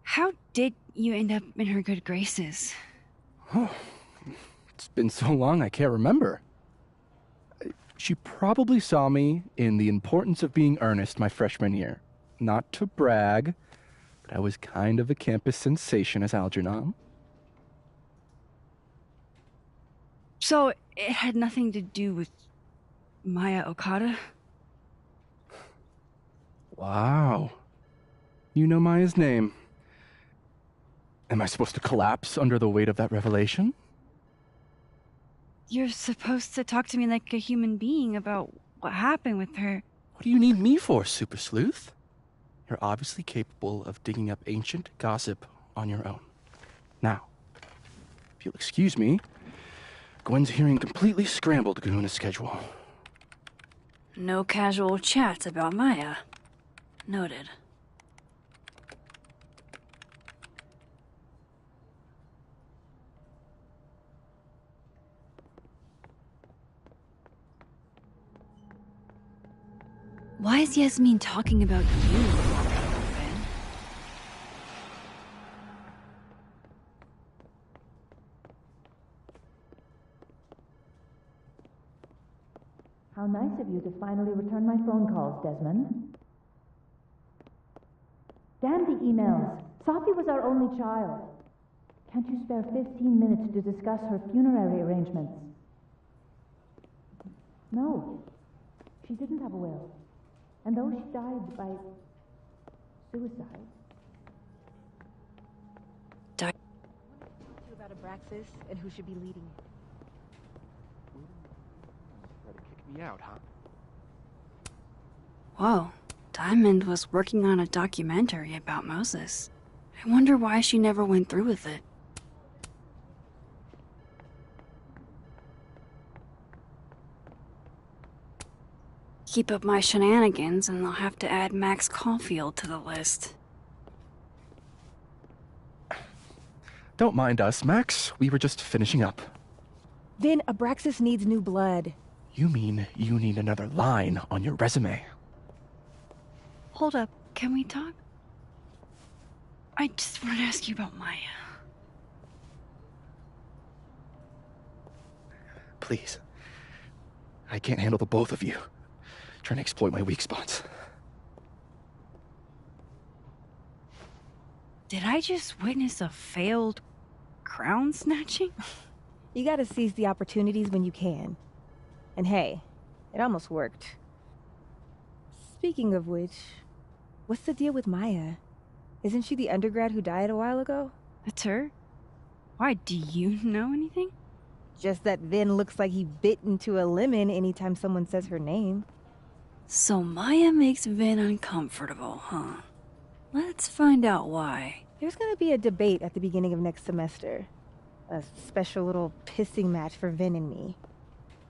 how did you end up in her good graces? Oh, it's been so long I can't remember. She probably saw me in The Importance of Being Earnest my freshman year. Not to brag, but I was kind of a campus sensation as Algernon. So it had nothing to do with Maya Okada? Wow. You know Maya's name. Am I supposed to collapse under the weight of that revelation? You're supposed to talk to me like a human being about what happened with her. What do you need me for, Super Sleuth? You're obviously capable of digging up ancient gossip on your own. Now, if you'll excuse me, Gwen's hearing completely scrambled Kahuna schedule. No casual chats about Maya. Noted. Why is Yasmin talking about you, Ben? How nice of you to finally return my phone calls, Desmond. Damn the emails. Sophie was our only child. Can't you spare 15 minutes to discuss her funerary arrangements? No, she didn't have a will. And though she died by suicide... Died? About Abraxas and who should be leading it. Try to kick me out, huh? Whoa, Diamond was working on a documentary about Moses. I wonder why she never went through with it. Keep up my shenanigans and I'll have to add Max Caulfield to the list. Don't mind us, Max. We were just finishing up. Then Abraxas needs new blood. You mean you need another line on your resume? Hold up, can we talk? I just want to ask you about Maya. Please. I can't handle the both of you. Trying to exploit my weak spots. Did I just witness a failed crown snatching? You gotta seize the opportunities when you can. And hey, it almost worked. Speaking of which, what's the deal with Maya? Isn't she the undergrad who died a while ago? That's her? Why, do you know anything? Just that Vin looks like he bit into a lemon anytime someone says her name. So Maya makes Vin uncomfortable, huh? Let's find out why. There's gonna be a debate at the beginning of next semester. A special little pissing match for Vin and me.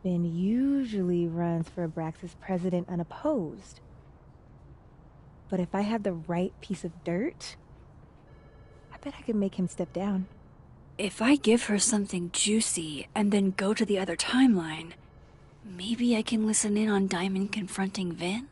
Vin usually runs for Abraxas president unopposed. But if I had the right piece of dirt, I bet I could make him step down. If I give her something juicy and then go to the other timeline, maybe I can listen in on Diamond confronting Vin?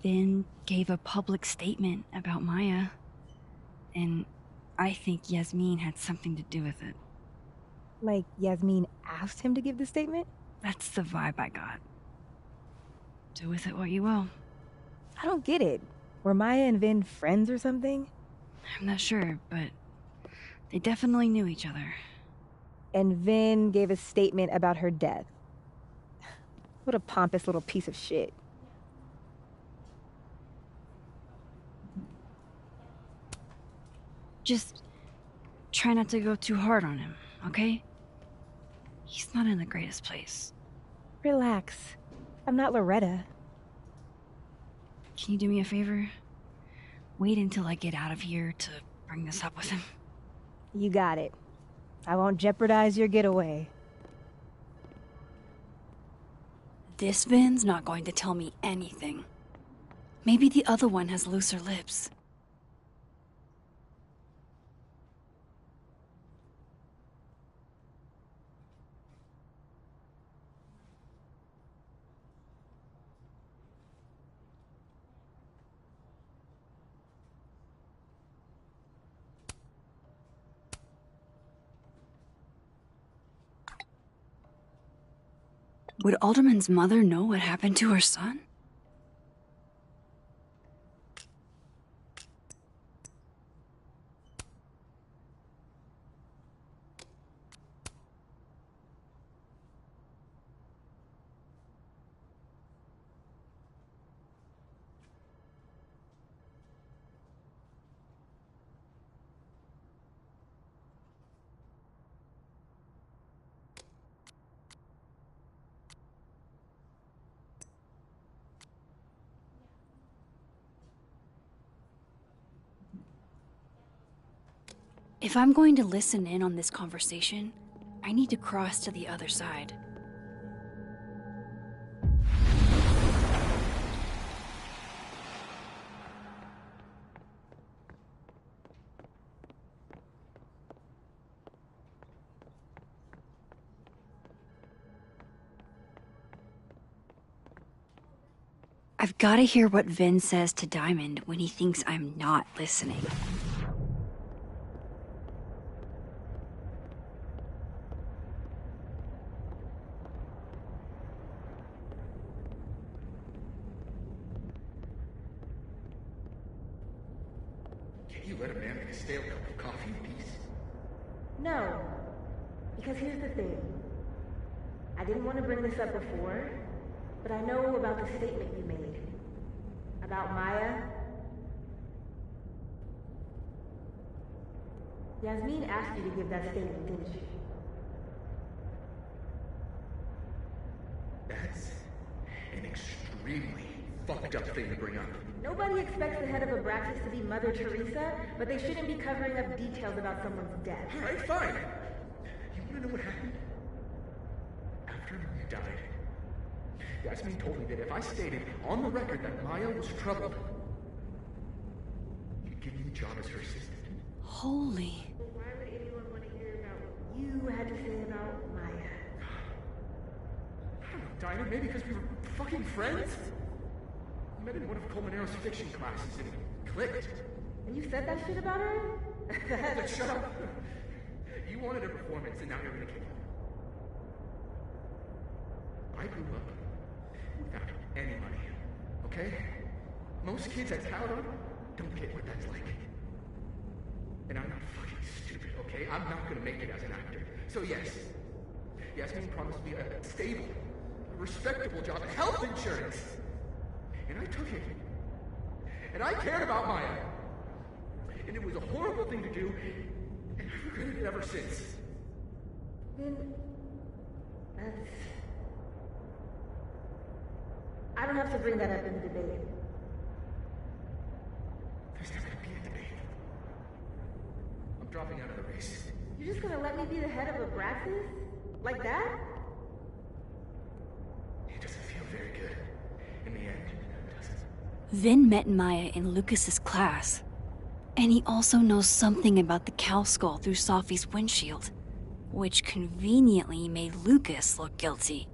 Vin gave a public statement about Maya, and I think Yasmin had something to do with it. Like Yasmin asked him to give the statement? That's the vibe I got. Do with it what you will. I don't get it. Were Maya and Vin friends or something? I'm not sure, but they definitely knew each other. And Vin gave a statement about her death. What a pompous little piece of shit. Just try not to go too hard on him, okay? He's not in the greatest place. Relax. I'm not Loretta. Can you do me a favor? Wait until I get out of here to bring this up with him. You got it. I won't jeopardize your getaway. This Vin's not going to tell me anything. Maybe the other one has looser lips. Would Alderman's mother know what happened to her son? If I'm going to listen in on this conversation, I need to cross to the other side. I've got to hear what Vin says to Diamond when he thinks I'm not listening. You let a man make a stale cup of coffee in peace? No. Because here's the thing. I didn't want to bring this up before, but I know about the statement you made. About Maya. Yasmin asked you to give that statement, didn't she? That's an extremely fucked up thing to bring up. Nobody expects the head of Abraxas to be Mother Teresa, but they shouldn't be covering up details about someone's death. Alright, fine. You wanna know what happened? After Maya died, Yasmin told me that if I stated on the record that Maya was troubled, you'd give me the job as her assistant. Holy. Why would anyone want to hear about what you had to say about Maya? I don't know, Diamond, maybe because we were fucking friends? We met in one of Colmenaro's fiction classes and it clicked. And you said that shit about her? But shut up. You wanted a performance and now you're gonna kill it. I grew up without any money, okay? Most kids at Tower don't get what that's like. And I'm not fucking stupid, okay? I'm not gonna make it as an actor. So yes, Yasmin promised me a stable, a respectable job, health insurance. And I took it. And I cared about Maya. And it was a horrible thing to do, and I've regretted it ever since. Then, I don't have to bring that up in the debate. There's never gonna be a debate. I'm dropping out of the race. You're just gonna let me be the head of Abraxas? Like that? It doesn't feel very good. In the end, it doesn't. Vin met Maya in Lucas's class. And he also knows something about the cow skull through Sophie's windshield, which conveniently made Lucas look guilty.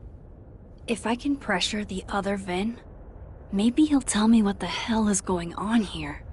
If I can pressure the other Vin, maybe he'll tell me what the hell is going on here.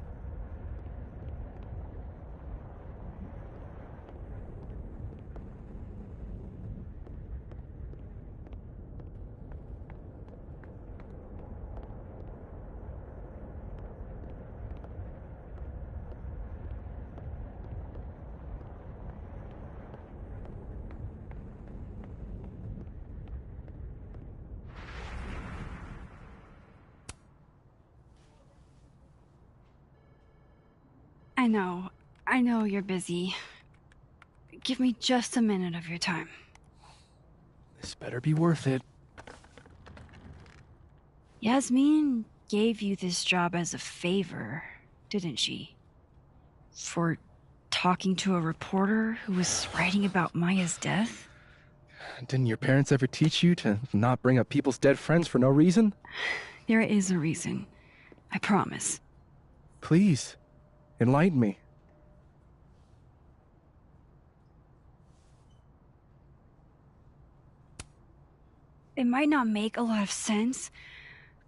I know you're busy. Give me just a minute of your time. This better be worth it. Yasmin gave you this job as a favor, didn't she? For talking to a reporter who was writing about Maya's death? Didn't your parents ever teach you to not bring up people's dead friends for no reason? There is a reason. I promise. Please, enlighten me. It might not make a lot of sense,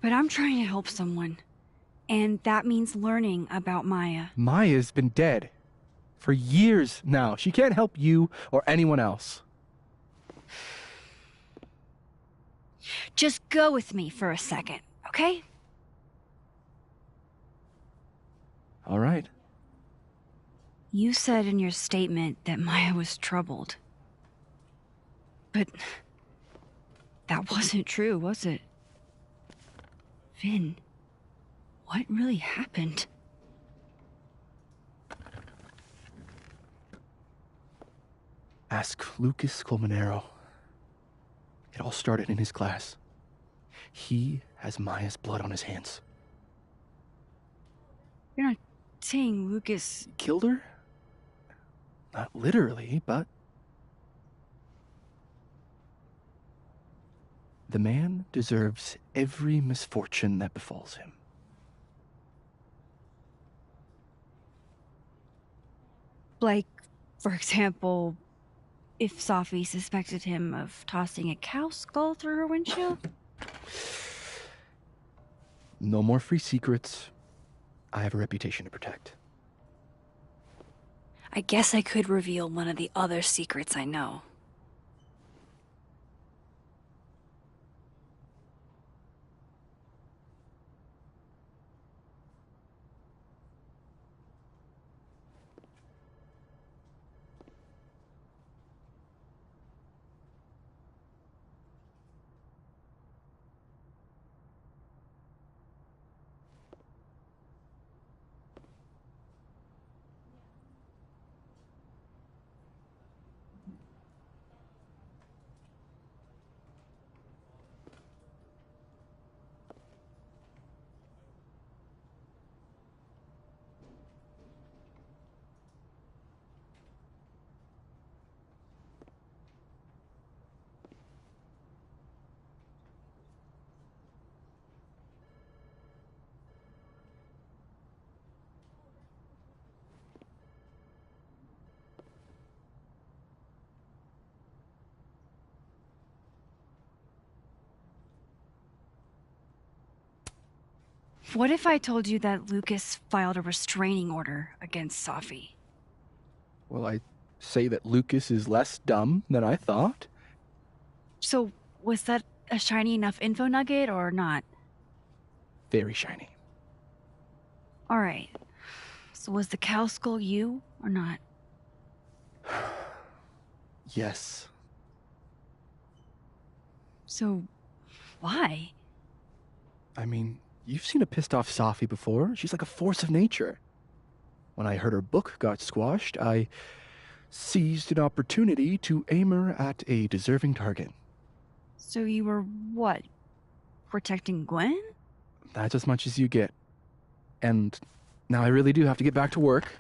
but I'm trying to help someone. And that means learning about Maya. Maya's been dead for years now. She can't help you or anyone else. Just go with me for a second, okay? All right. You said in your statement that Maya was troubled. But that wasn't true, was it? Vin, what really happened? Ask Lucas Colmenero. It all started in his class. He has Maya's blood on his hands. You're not saying Lucas Killed her? Not literally, but... The man deserves every misfortune that befalls him. Like, for example, if Safi suspected him of tossing a cow skull through her windshield? No more free secrets. I have a reputation to protect. I guess I could reveal one of the other secrets I know. What if I told you that Lucas filed a restraining order against Safi? Well, I say that Lucas is less dumb than I thought. So, was that a shiny enough info nugget or not? Very shiny. Alright. So was the cow skull you or not? Yes. So, why? I mean, you've seen a pissed off Safi before. She's like a force of nature. When I heard her book got squashed, I seized an opportunity to aim her at a deserving target. So you were, what, protecting Gwen? That's as much as you get. And now I really do have to get back to work.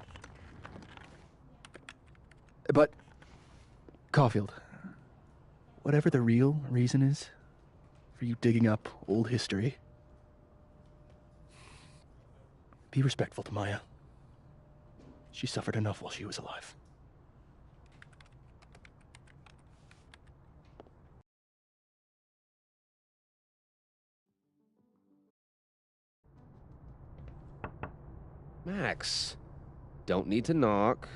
But, Caulfield, whatever the real reason is for you digging up old history, be respectful to Maya. She suffered enough while she was alive. Max, don't need to knock.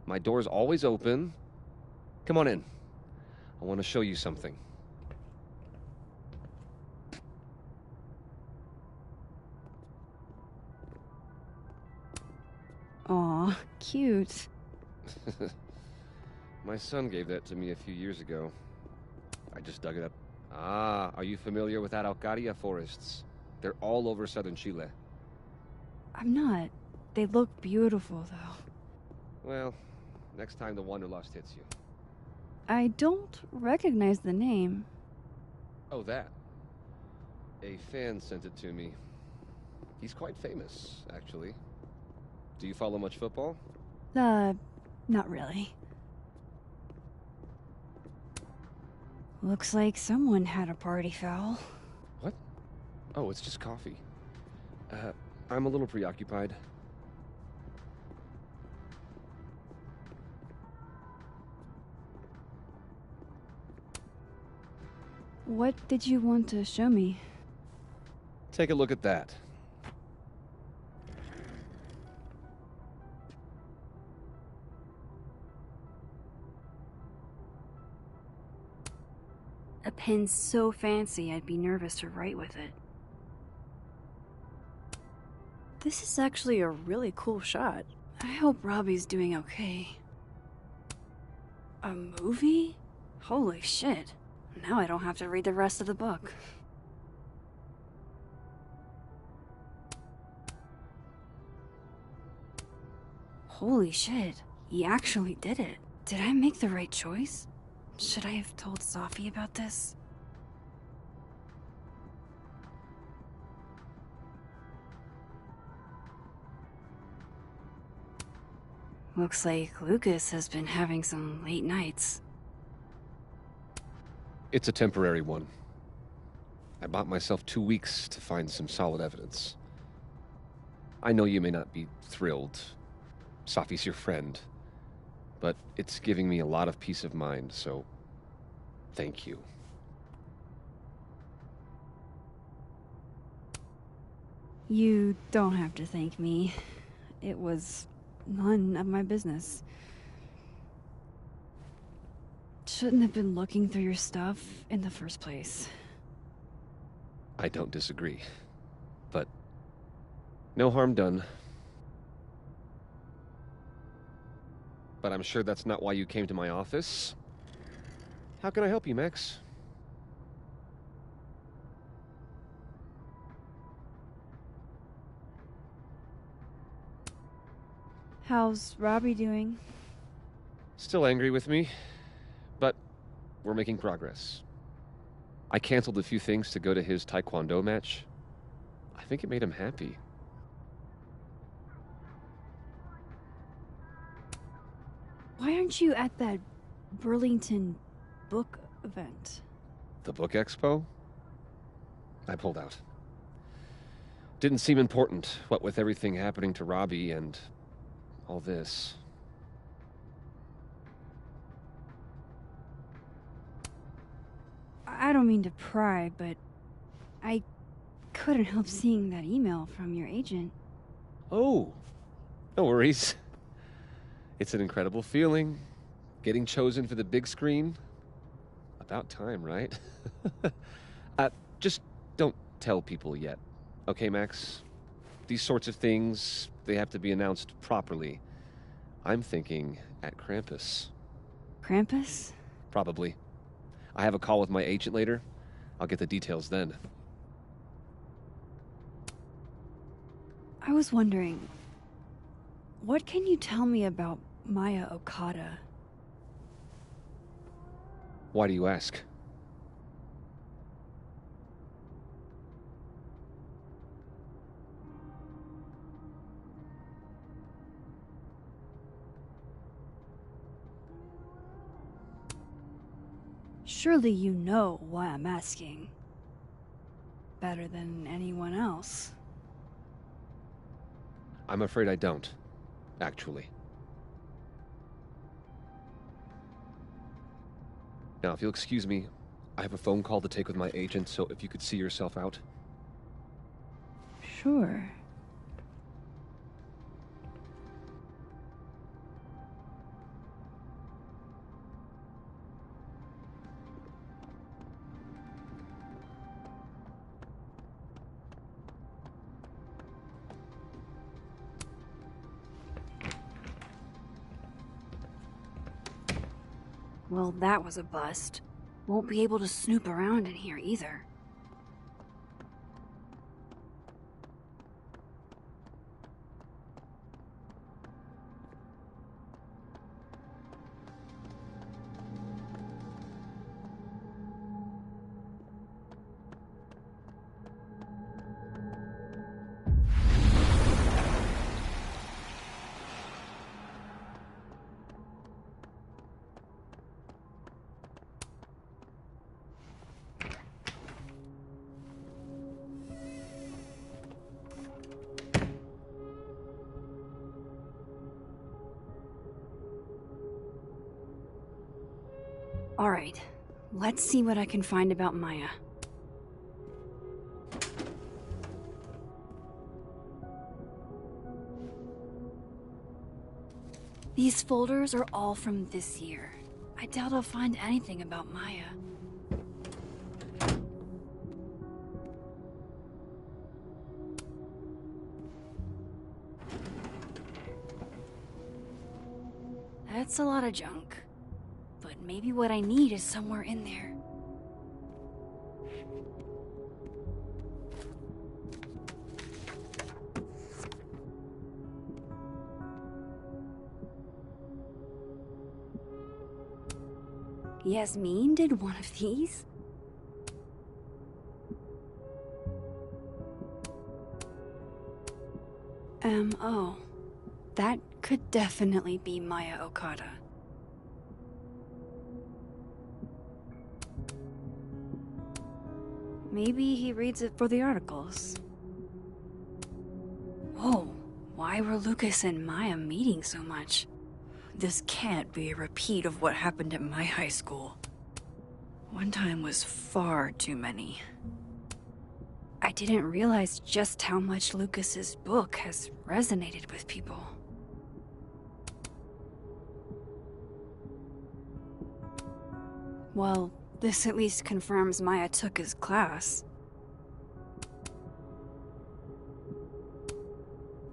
My door's always open. Come on in. I want to show you something. Aw, cute. My son gave that to me a few years ago. I just dug it up. Ah, are you familiar with Araucaria forests? They're all over southern Chile. I'm not. They look beautiful, though. Well, next time the wanderlust hits you. I don't recognize the name. Oh, that. A fan sent it to me. He's quite famous, actually. Do you follow much football? Not really. Looks like someone had a party foul. What? Oh, it's just coffee. I'm a little preoccupied. What did you want to show me? Take a look at that. A pen so fancy I'd be nervous to write with it. This is actually a really cool shot. I hope Robbie's doing okay. A movie? Holy shit. Now I don't have to read the rest of the book. Holy shit. He actually did it. Did I make the right choice? Should I have told Sophie about this? Looks like Lucas has been having some late nights. It's a temporary one. I bought myself 2 weeks to find some solid evidence. I know you may not be thrilled. Sophie's your friend. But it's giving me a lot of peace of mind, so thank you. You don't have to thank me. It was none of my business. Shouldn't have been looking through your stuff in the first place. I don't disagree. But no harm done. But I'm sure that's not why you came to my office. How can I help you, Max? How's Robbie doing? Still angry with me, but we're making progress. I canceled a few things to go to his taekwondo match. I think it made him happy. Why aren't you at that Burlington book event? The book expo? I pulled out. Didn't seem important, what with everything happening to Robbie and all this. I don't mean to pry, but I couldn't help seeing that email from your agent. Oh, no worries. It's an incredible feeling. Getting chosen for the big screen. About time, right? Just don't tell people yet. Okay, Max? These sorts of things, they have to be announced properly. I'm thinking at Krampus. Krampus? Probably. I have a call with my agent later. I'll get the details then. I was wondering, what can you tell me about Maya Okada? Why do you ask? Surely you know why I'm asking. Better than anyone else. I'm afraid I don't, actually. Now, if you'll excuse me, I have a phone call to take with my agent, so if you could see yourself out. Sure. Well, that was a bust. Won't be able to snoop around in here either. Alright, let's see what I can find about Maya. These folders are all from this year. I doubt I'll find anything about Maya. That's a lot of junk. But maybe what I need is somewhere in there. Yasmin did one of these? Oh. That could definitely be Maya Okada. Maybe he reads it for the articles. Whoa, why were Lucas and Maya meeting so much? This can't be a repeat of what happened at my high school. One time was far too many. I didn't realize just how much Lucas's book has resonated with people. Well, this at least confirms Maya took his class.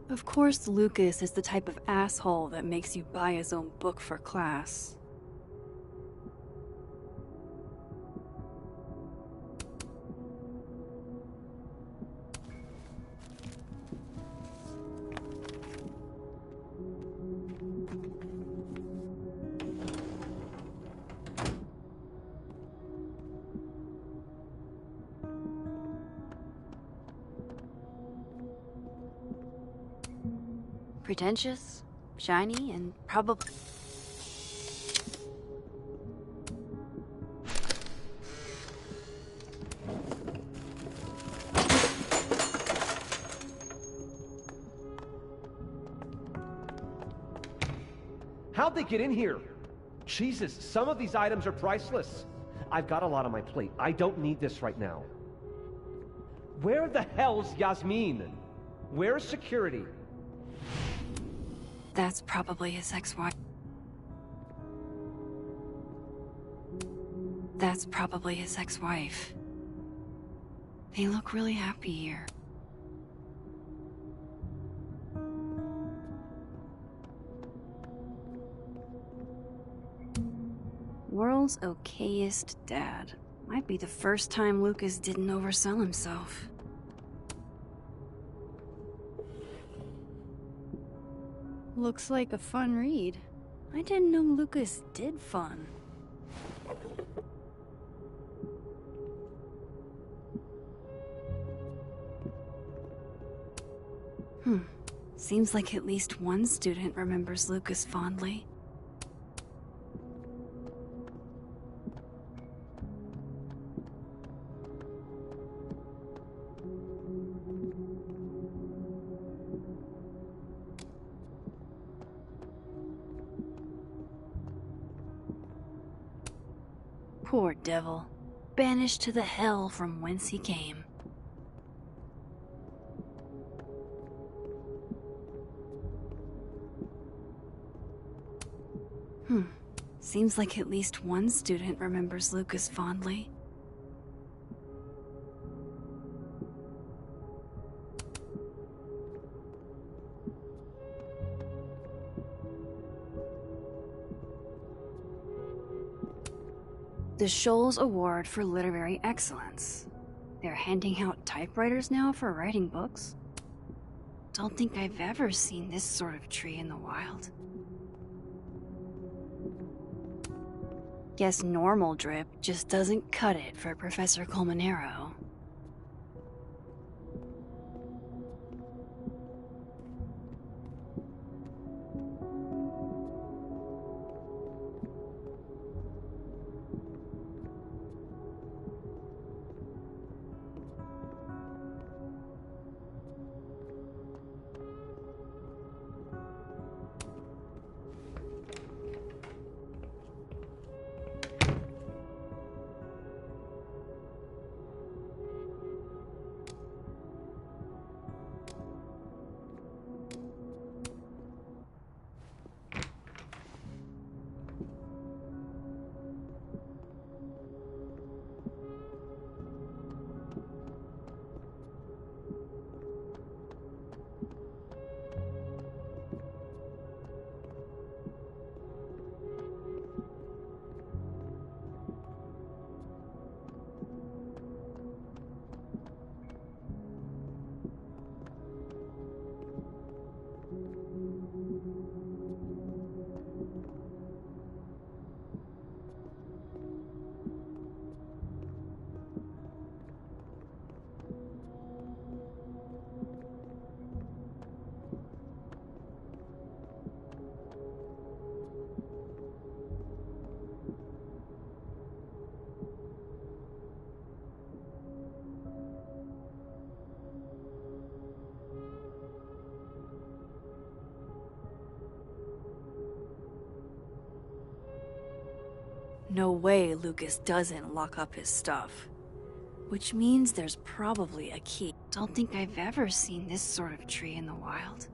Of course, Lucas is the type of asshole that makes you buy his own book for class. Pretentious, shiny, and probably... How'd they get in here? Jesus, some of these items are priceless. I've got a lot on my plate. I don't need this right now. Where the hell's Yasmin? Where's security? That's probably his ex-wife. That's probably his ex-wife. They look really happy here. World's okayest dad. Might be the first time Lucas didn't oversell himself. Looks like a fun read. I didn't know Lucas did fun. Seems like at least one student remembers Lucas fondly. Poor devil, banished to the hell from whence he came. Seems like at least one student remembers Lucas fondly. The Scholes Award for Literary Excellence. They're handing out typewriters now for writing books? Don't think I've ever seen this sort of tree in the wild. Guess normal drip just doesn't cut it for Professor Colmenero. No way Lucas doesn't lock up his stuff. Which means there's probably a key. Don't think I've ever seen this sort of tree in the wild.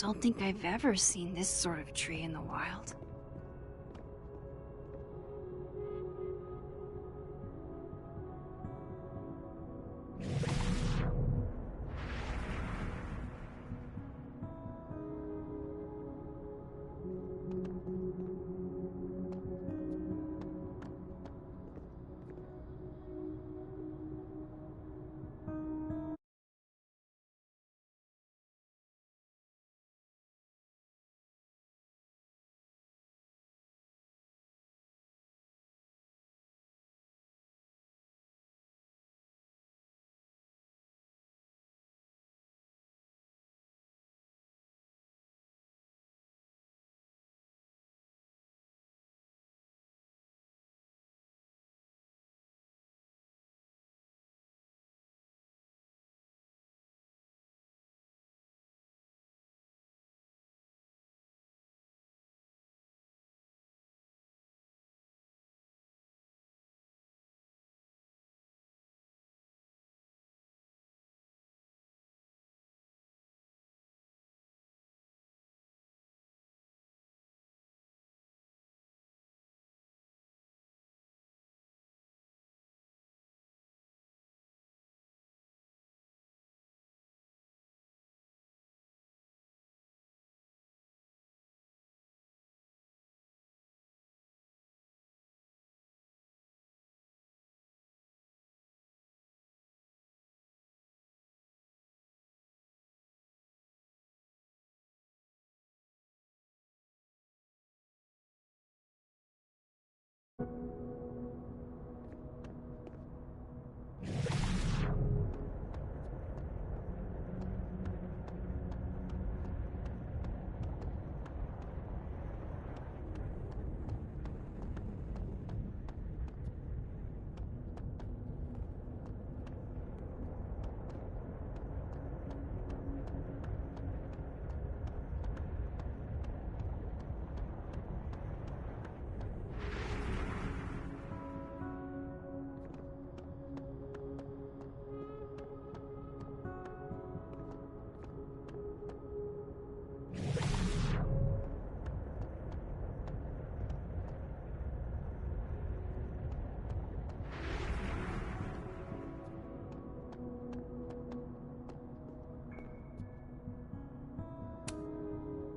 Don't think I've ever seen this sort of tree in the wild.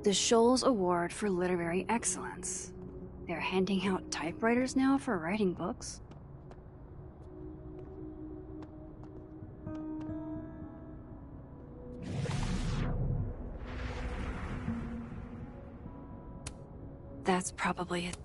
The Scholes Award for Literary Excellence. They're handing out typewriters now for writing books? That's probably it.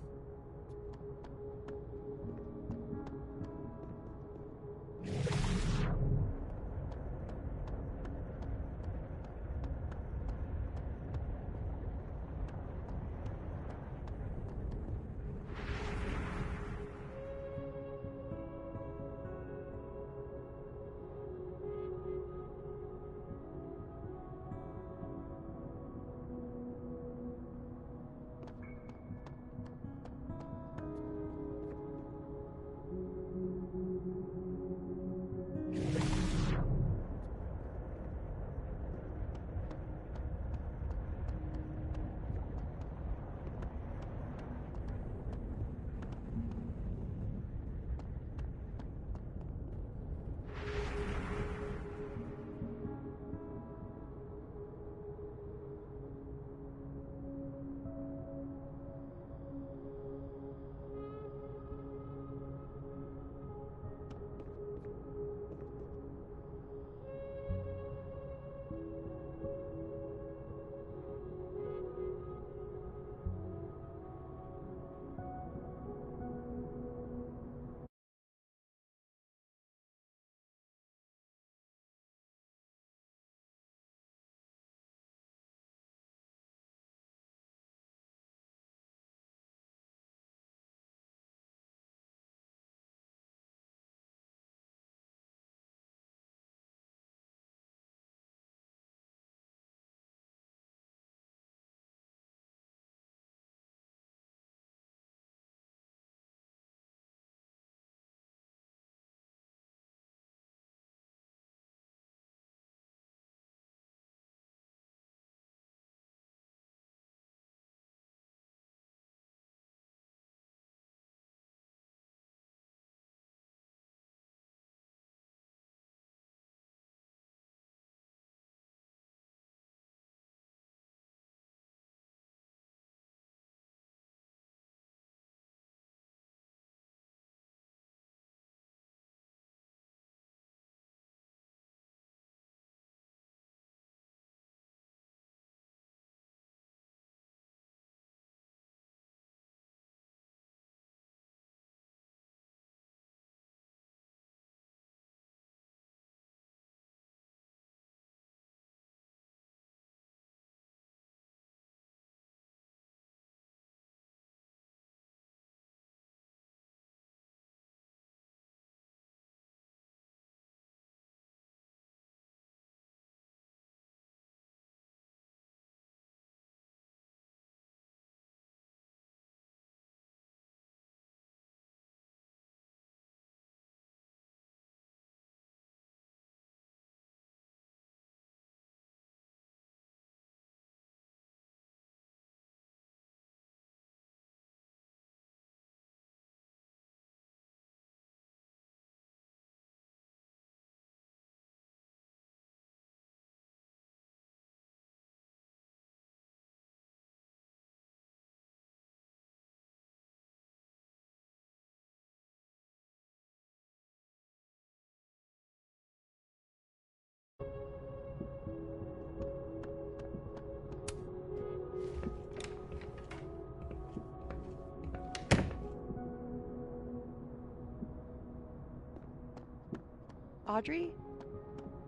Audrey?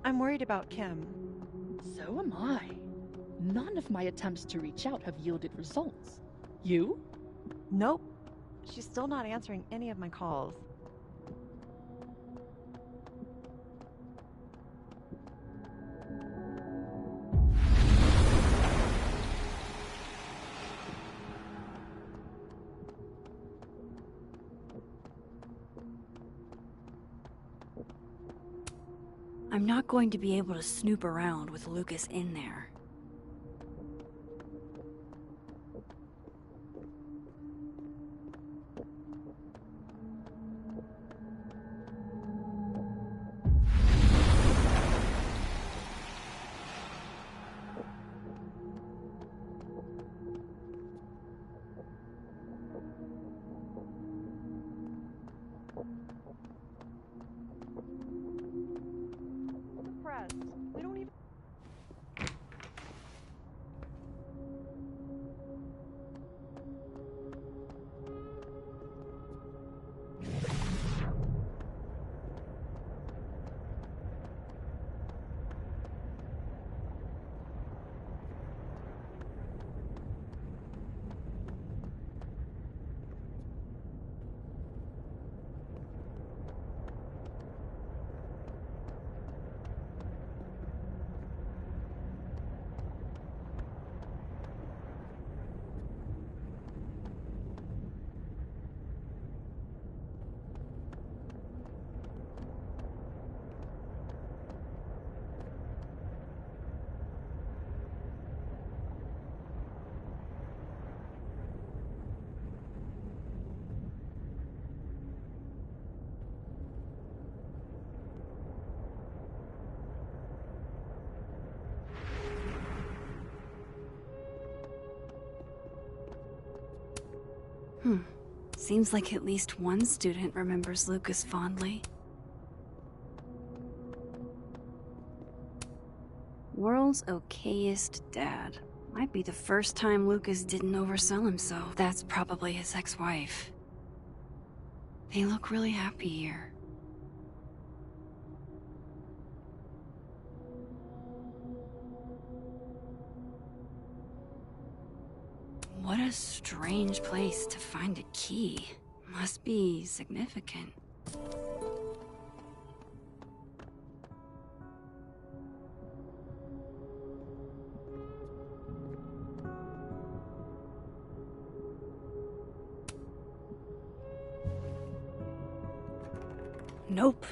I'm worried about Kim. So am I. None of my attempts to reach out have yielded results. You? Nope. She's still not answering any of my calls. I'm not going to be able to snoop around with Lucas in there. We don't even... Seems like at least one student remembers Lucas fondly. World's okayest dad. Might be the first time Lucas didn't oversell himself. That's probably his ex-wife. They look really happy here. What a strange place to find a key. Must be significant. Nope.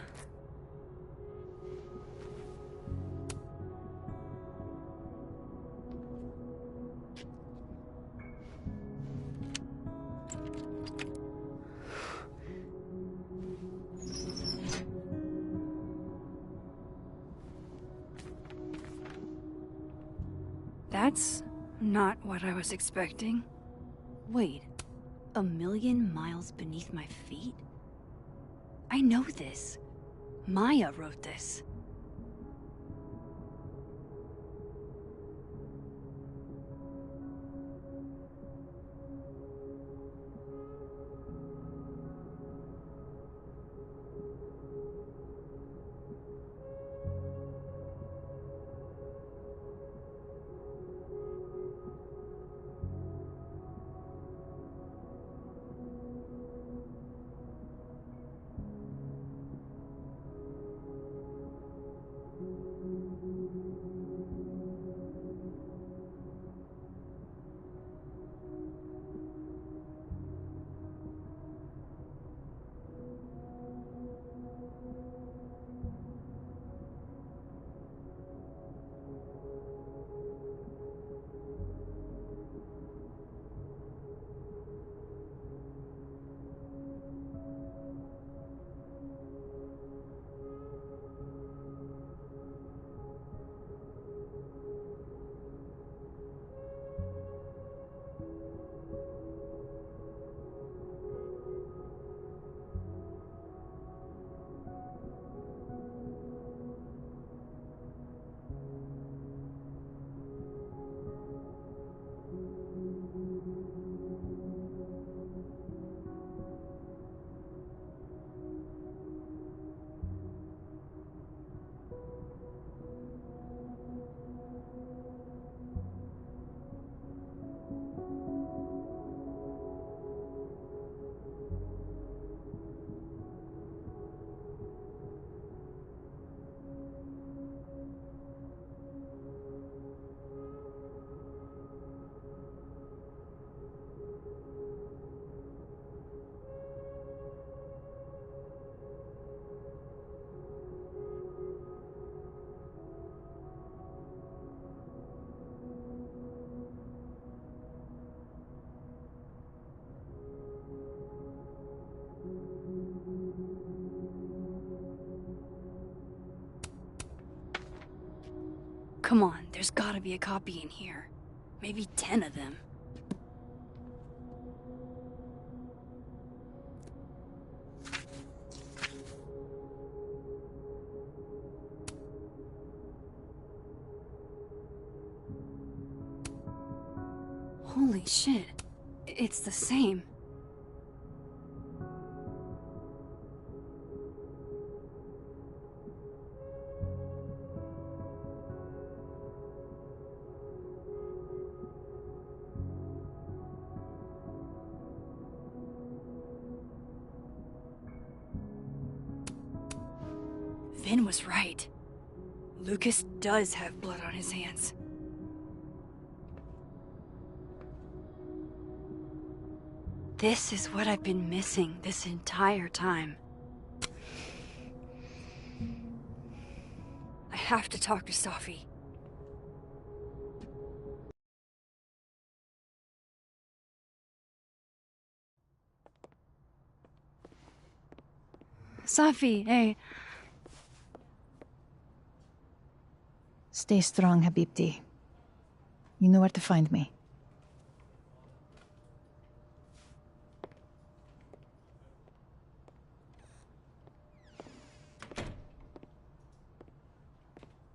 That's not what I was expecting. Wait, 1,000,000 miles beneath my feet? I know this. Maya wrote this. Come on, there's gotta be a copy in here. Maybe 10 of them. Holy shit. It's the same. Vin was right. Lucas does have blood on his hands. This is what I've been missing this entire time. I have to talk to Safi. Safi, hey. Stay strong, Habibti. You know where to find me.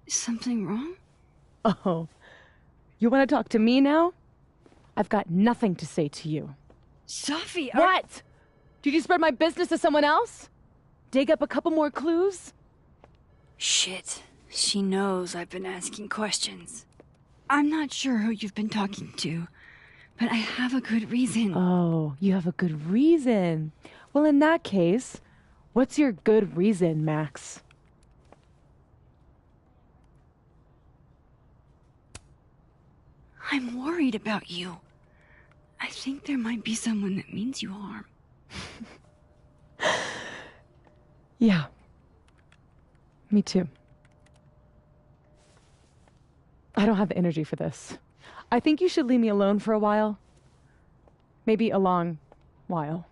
Is something wrong? Oh, you want to talk to me now? I've got nothing to say to you. Safi, What? Did you spread my business to someone else? Dig up a couple more clues? Shit. She knows I've been asking questions. I'm not sure who you've been talking to, but I have a good reason. Oh, you have a good reason. Well, in that case, what's your good reason, Max? I'm worried about you. I think there might be someone that means you harm. Yeah. Me too. I don't have the energy for this. I think you should leave me alone for a while. Maybe a long while.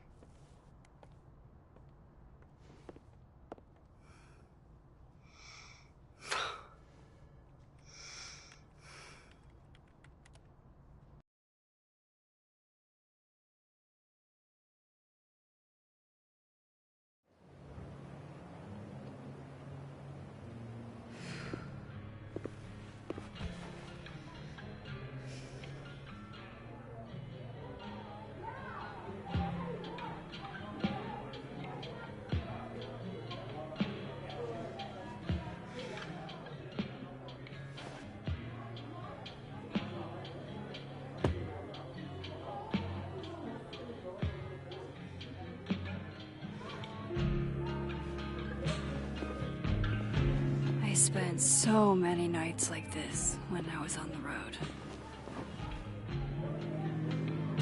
I spent so many nights like this when I was on the road.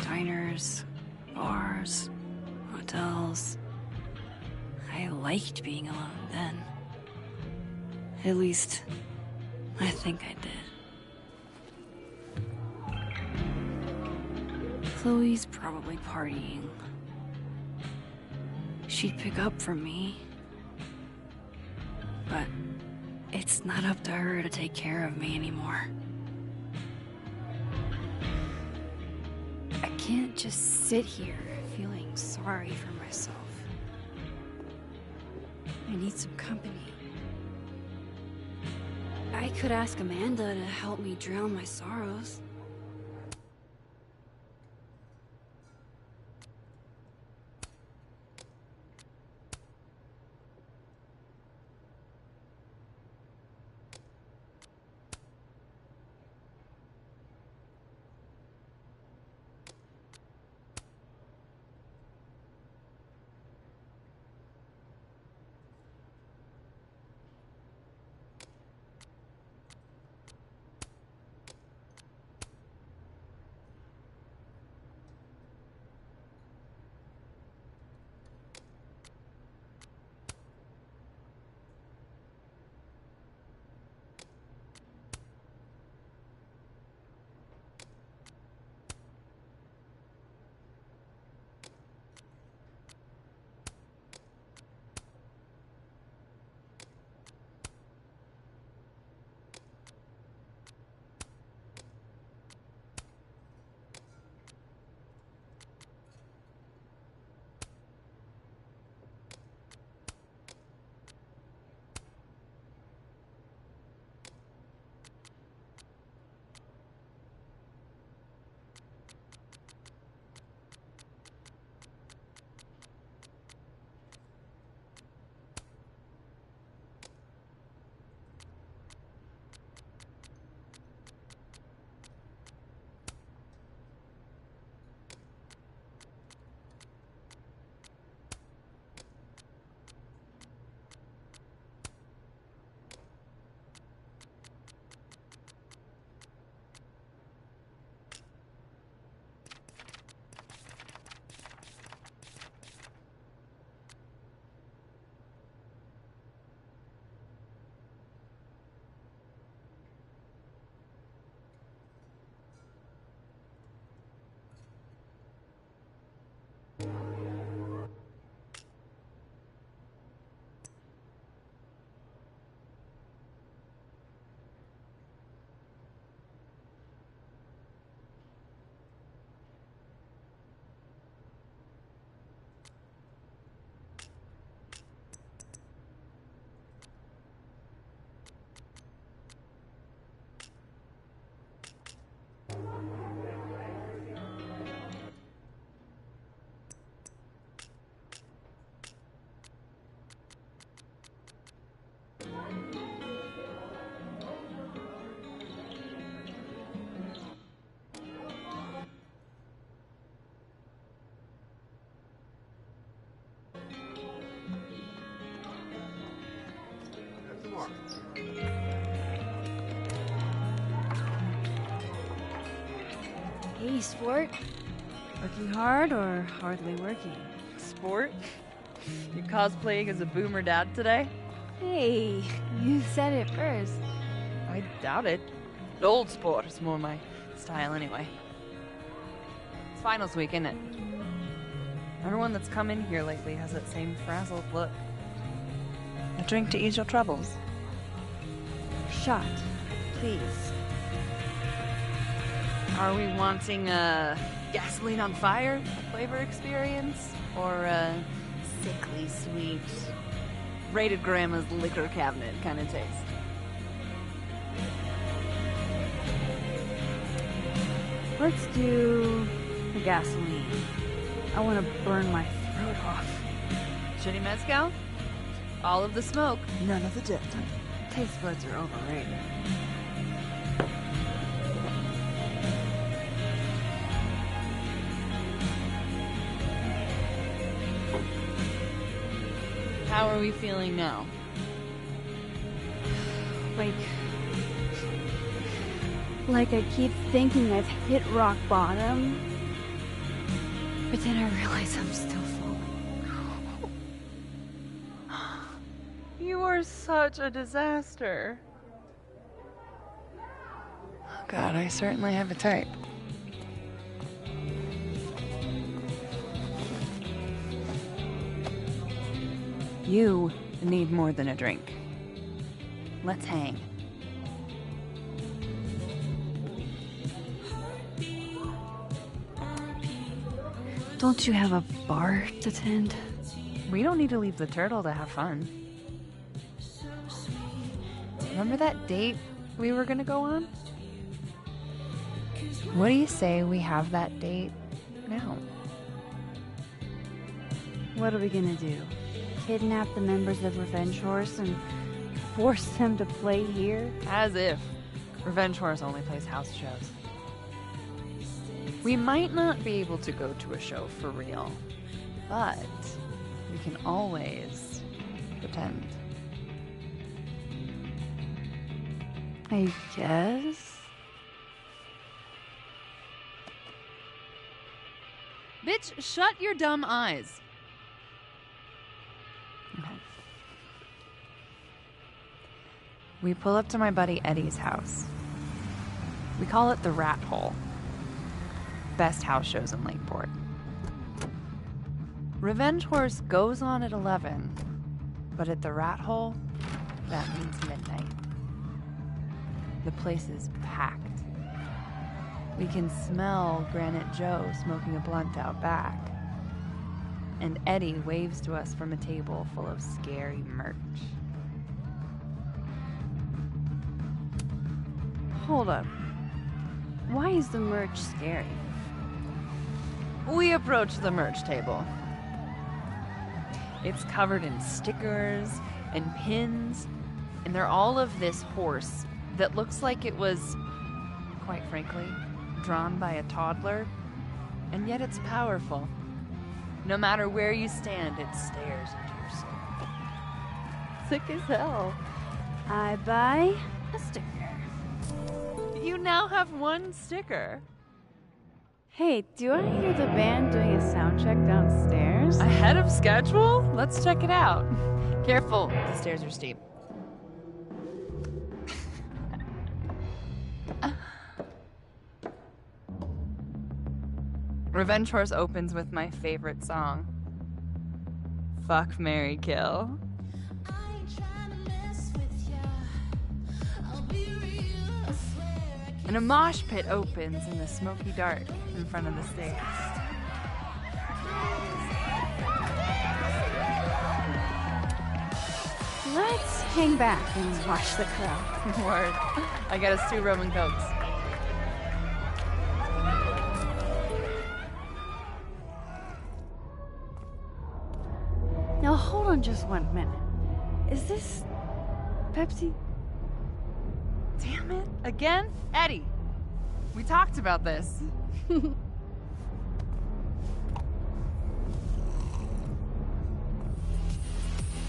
Diners, bars, hotels. I liked being alone then. At least, I think I did. Chloe's probably partying. She'd pick up for me. But it's not up to her to take care of me anymore. I can't just sit here feeling sorry for myself. I need some company. I could ask Amanda to help me drown my sorrows. Hey, sport. Working hard or hardly working? Sport? You cosplaying as a boomer dad today? Hey, you said it first. I doubt it. Old sport is more my style anyway. It's finals week, isn't it? Everyone that's come in here lately has that same frazzled look. A drink to ease your troubles. Shot, please. Are we wanting a gasoline on fire flavor experience? Or a sickly sweet, rated grandma's liquor cabinet kind of taste? Let's do the gasoline. I want to burn my throat off. Shitty mezcal? All of the smoke, none of the dip. Taste buds are overrated. How are we feeling now? Like I keep thinking I've hit rock bottom, but then I realize I'm still falling. You are such a disaster. Oh God, I certainly have a type. You need more than a drink. Let's hang. Don't you have a bar to tend? We don't need to leave the turtle to have fun. Remember that date we were gonna go on? What do you say we have that date now? What are we gonna do? Kidnap the members of Revenge Horse and force them to play here? As if. Revenge Horse only plays house shows. We might not be able to go to a show for real, but we can always pretend. I guess. Bitch, shut your dumb eyes. Okay. We pull up to my buddy Eddie's house. We call it the Rat Hole. Best house shows in Lakeport. Revenge Horse goes on at 11, but at the Rat Hole, that means midnight. The place is packed. We can smell Granite Joe smoking a blunt out back. And Eddie waves to us from a table full of scary merch. Hold up. Why is the merch scary? We approach the merch table. It's covered in stickers and pins, and they're all of this horse that looks like it was, quite frankly, drawn by a toddler, and yet it's powerful. No matter where you stand, it stares into your soul. Sick as hell. I buy a sticker. You now have one sticker. Hey, do I hear the band doing a sound check downstairs? Ahead of schedule? Let's check it out. Careful, the stairs are steep. Revenge Horse opens with my favorite song. Fuck, Marry, Kill. And a mosh pit opens in the smoky dark in front of the stage. Let's hang back and watch the crowd. Word. I got us 2 Roman Cokes. Now hold on just 1 minute. Is this Pepsi? Damn it. Again? Eddie, we talked about this.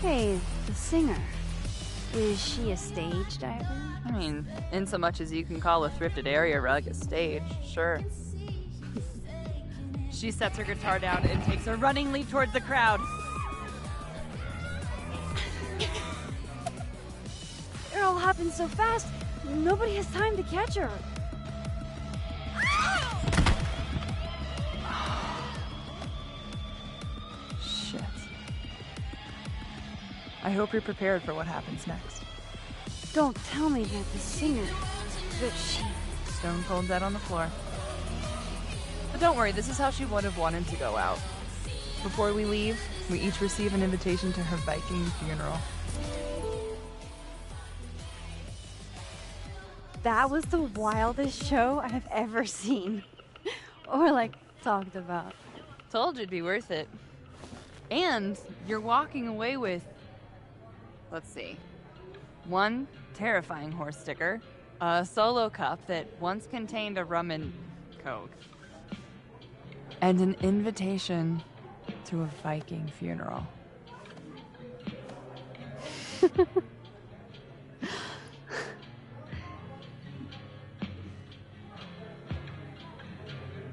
Hey, the singer. Is she a stage diver? I mean, in so much as you can call a thrifted area rug a stage, sure. She sets her guitar down and takes a running leap towards the crowd. It all happened so fast, nobody has time to catch her. Shit. I hope you're prepared for what happens next. Don't tell me that the singer, that she... Stone cold dead on the floor. But don't worry, this is how she would have wanted to go out. Before we leave, we each receive an invitation to her Viking funeral. That was the wildest show I have ever seen. Or, like, talked about. Told you it'd be worth it. And you're walking away with, let's see, one terrifying horse sticker, a solo cup that once contained a rum and coke, and an invitation to a Viking funeral.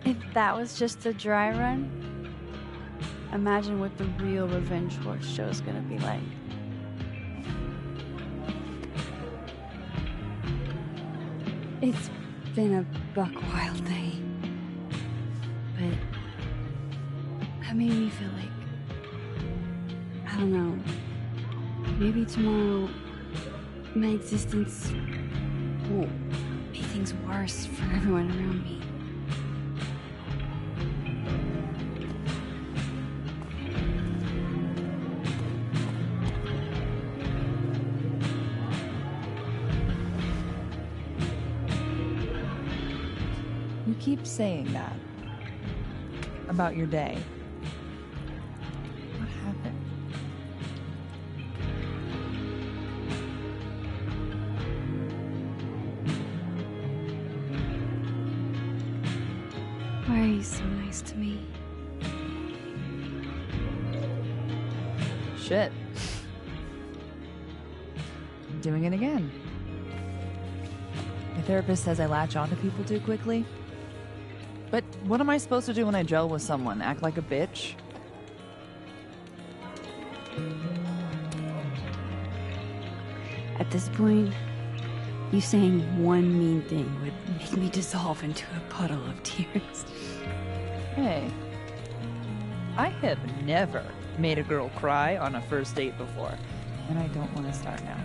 If that was just a dry run, imagine what the real revenge horse show is gonna be like. It's been a buck wild day, but that made me feel like, I don't know, maybe tomorrow my existence will make things worse for everyone around me. You keep saying that about your day. What happened? Why are you so nice to me? Shit. I'm doing it again. My therapist says I latch onto people too quickly. But what am I supposed to do when I gel with someone? Act like a bitch? At this point, you saying one mean thing would make me dissolve into a puddle of tears. Hey, I have never made a girl cry on a first date before, and I don't want to start now.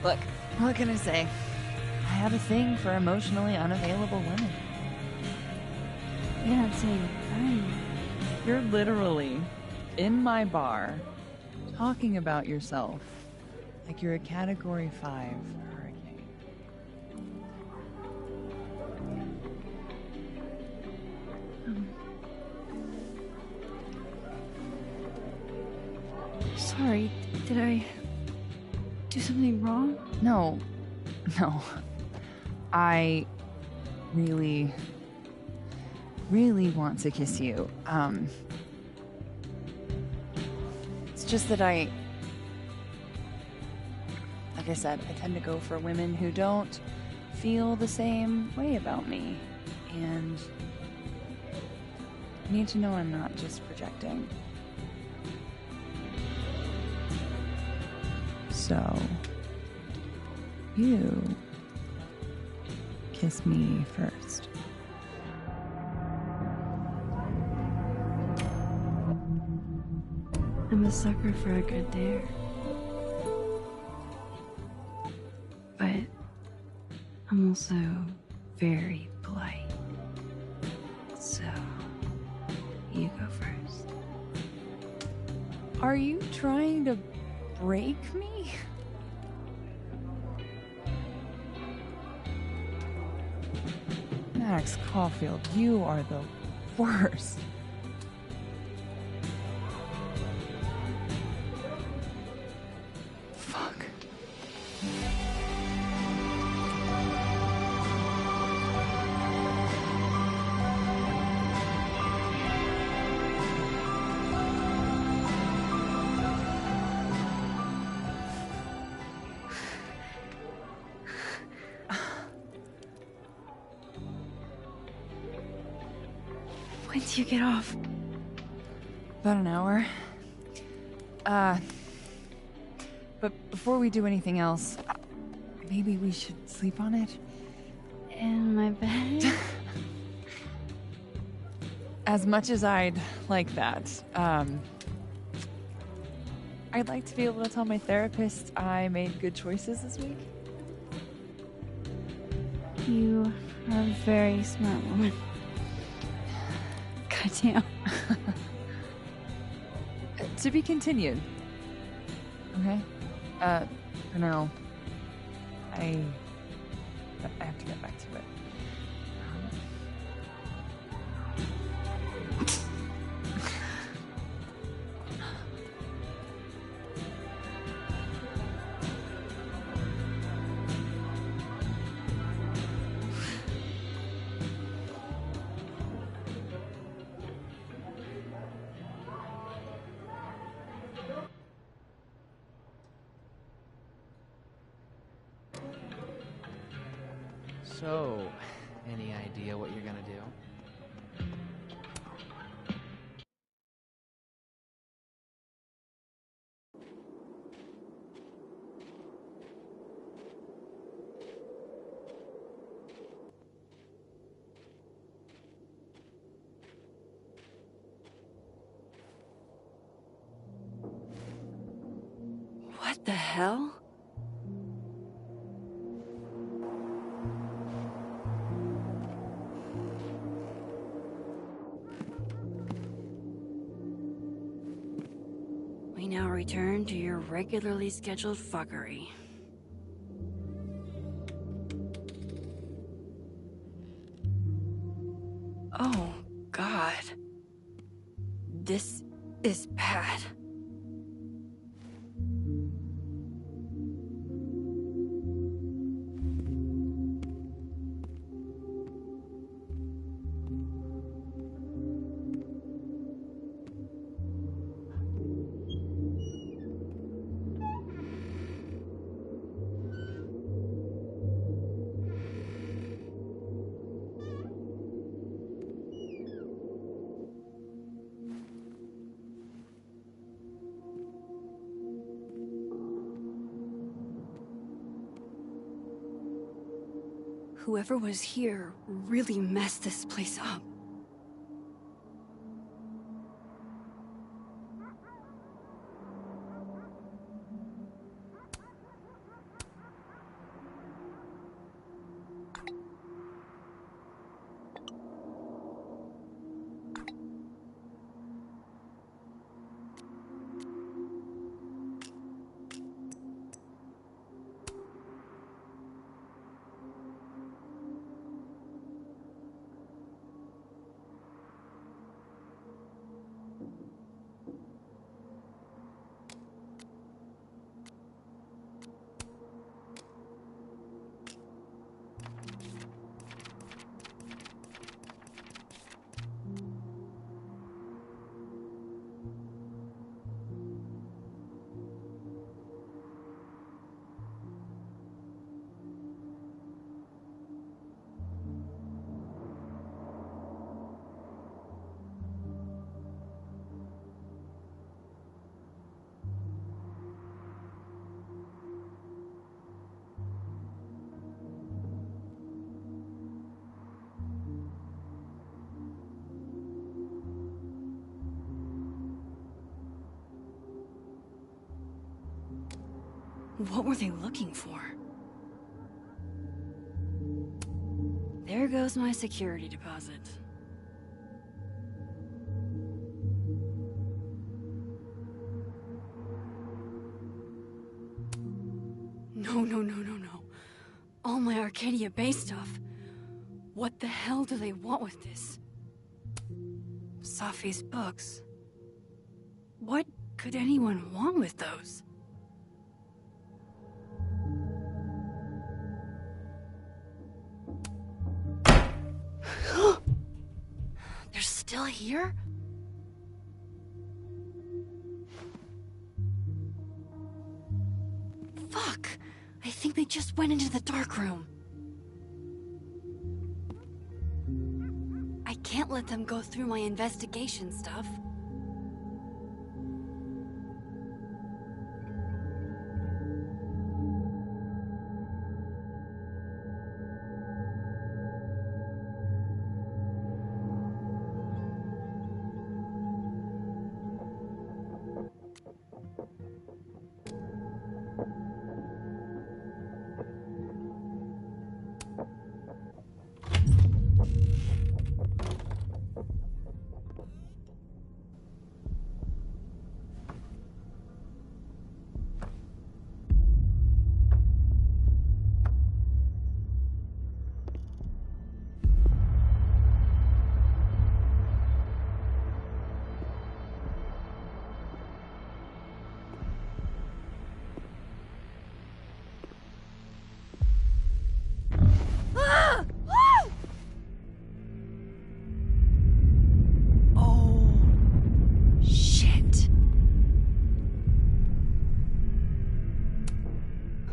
Look, what can I say? I have a thing for emotionally unavailable women. You're not saying I'm... You're literally in my bar talking about yourself like you're a Category 5 hurricane. Sorry, did I do something wrong? No. I really want to kiss you. It's just that like I said, I tend to go for women who don't feel the same way about me. And you need to know I'm not just projecting. So, you kiss me first. I'm a sucker for a good dare. But I'm also very polite. So, you go first. Are you trying to break me? Max Caulfield, you are the worst. Fuck. When do you get off? About an hour. But before we do anything else, maybe we should sleep on it? In my bed? As much as I'd like that, I'd like to be able to tell my therapist I made good choices this week. You are a very smart woman. Goddamn. To be continued. Okay? For now, I have to get back to it. So, any idea what you're gonna do? What the hell? We now return to your regularly scheduled fuckery. Oh, God. This is bad. Whoever was here really messed this place up. What were they looking for? There goes my security deposit. No. All my Arcadia Bay stuff. What the hell do they want with this? Safi's books. What could anyone want with those? They're still here? Fuck! I think they just went into the dark room. I can't can't let them go through my investigation stuff.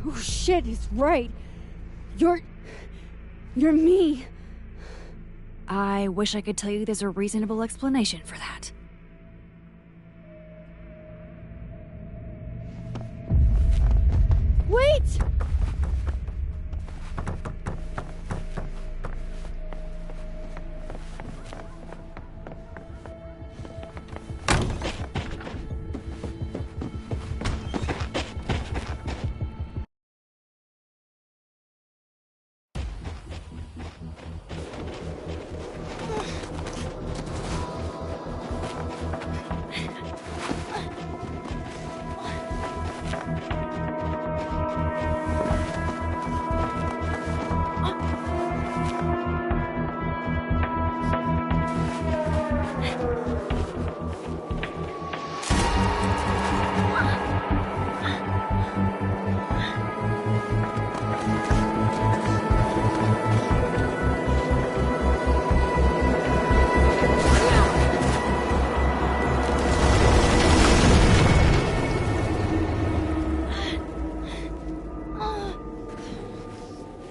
Oh shit, he's right. You're me. I wish I could tell you there's a reasonable explanation for that. Wait!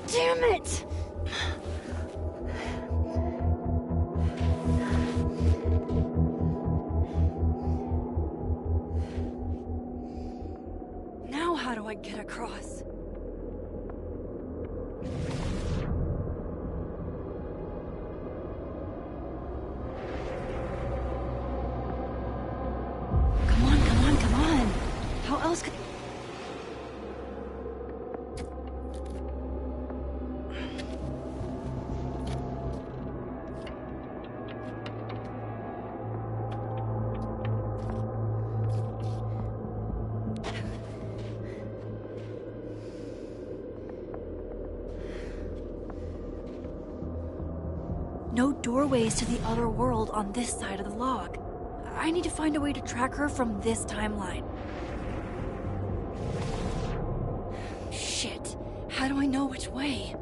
Damn it! Now how do I get across? Come on, come on, come on! How else could... No doorways to the other world on this side of the log. I need to find a way to track her from this timeline. Shit. How do I know which way?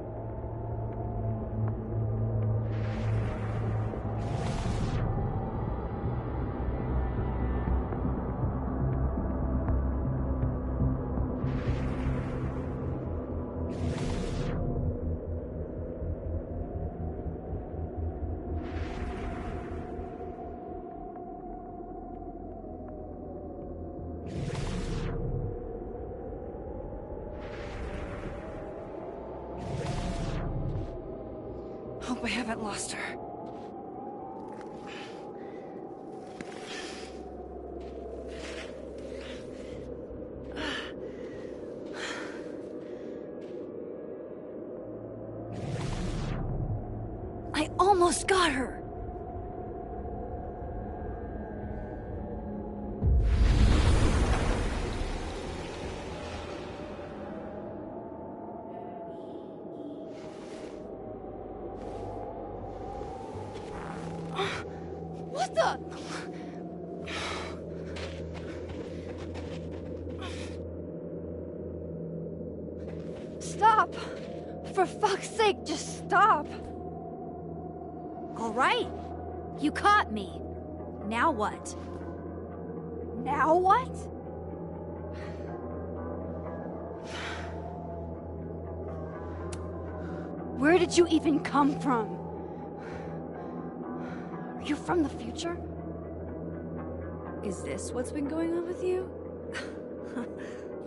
Hope I haven't lost her. I almost got her! What the? Stop! For fuck's sake, just stop! All right. You caught me. Now what? Now what? Where did you even come from? You're from the future? Is this what's been going on with you?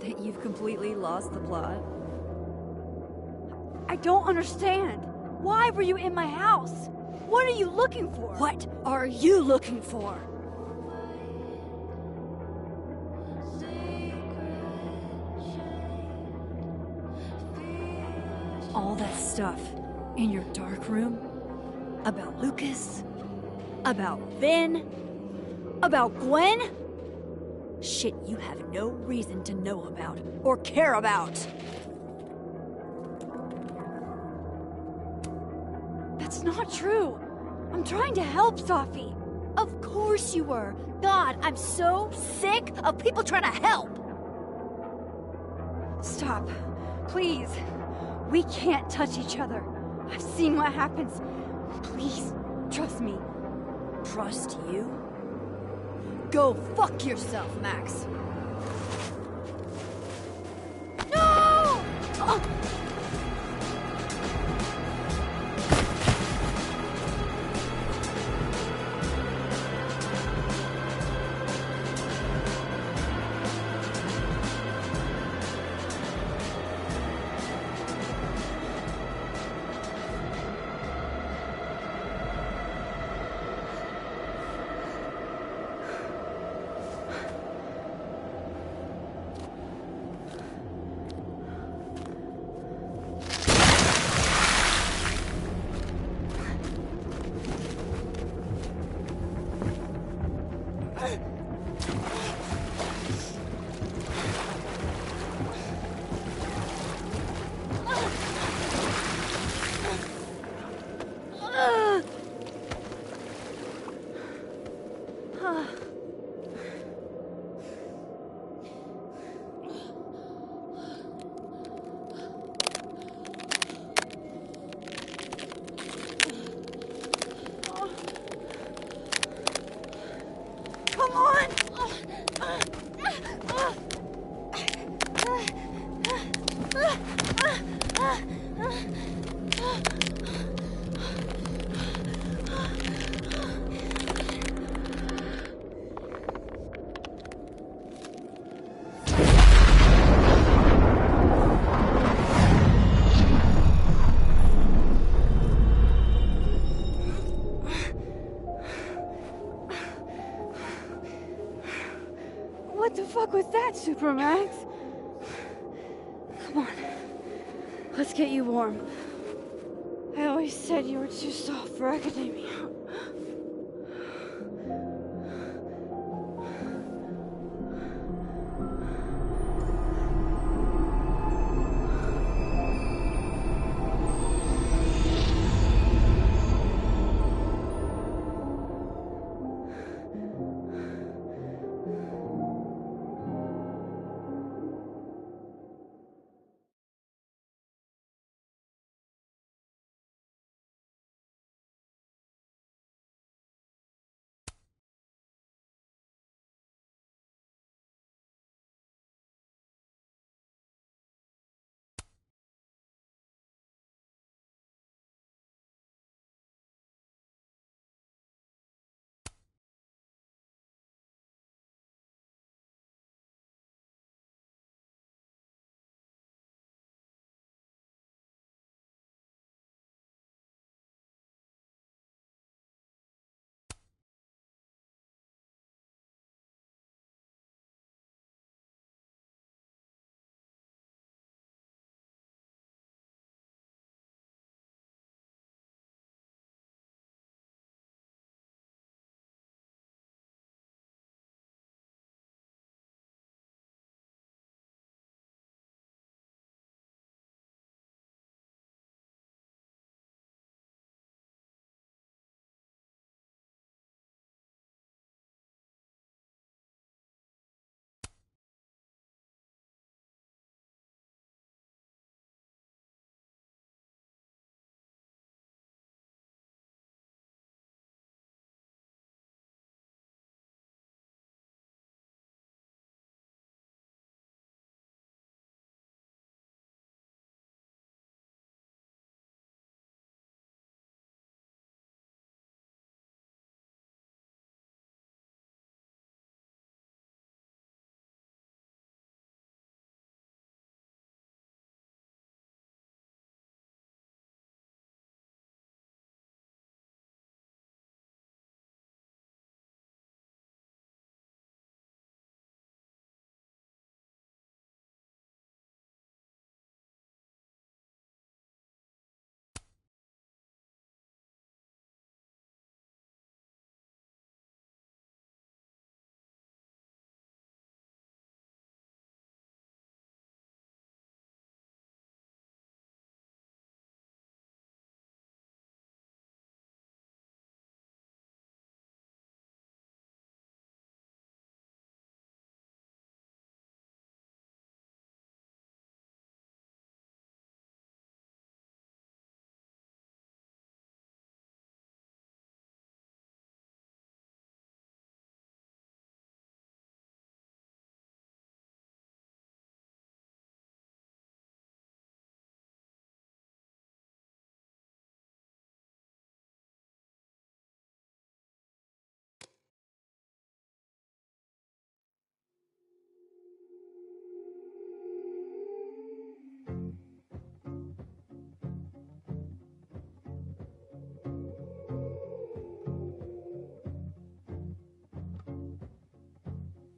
That you've completely lost the plot? I don't understand. Why were you in my house? What are you looking for? What are you looking for? All that stuff in your dark room about Lucas, about Vin, about Gwen? Shit you have no reason to know about or care about. That's not true. I'm trying to help, Safi. Of course you were. God, I'm so sick of people trying to help. Stop. Please. We can't touch each other. I've seen what happens. Please, trust me. Trust you? Go fuck yourself, Max. No! What the fuck was that, Supermax? Come on. Let's get you warm. I always said you were too soft for academia.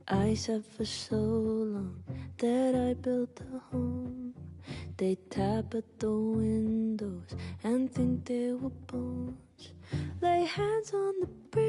I said for so long that I built a home. They tap at the windows and think they were bones. Lay hands on the bridge.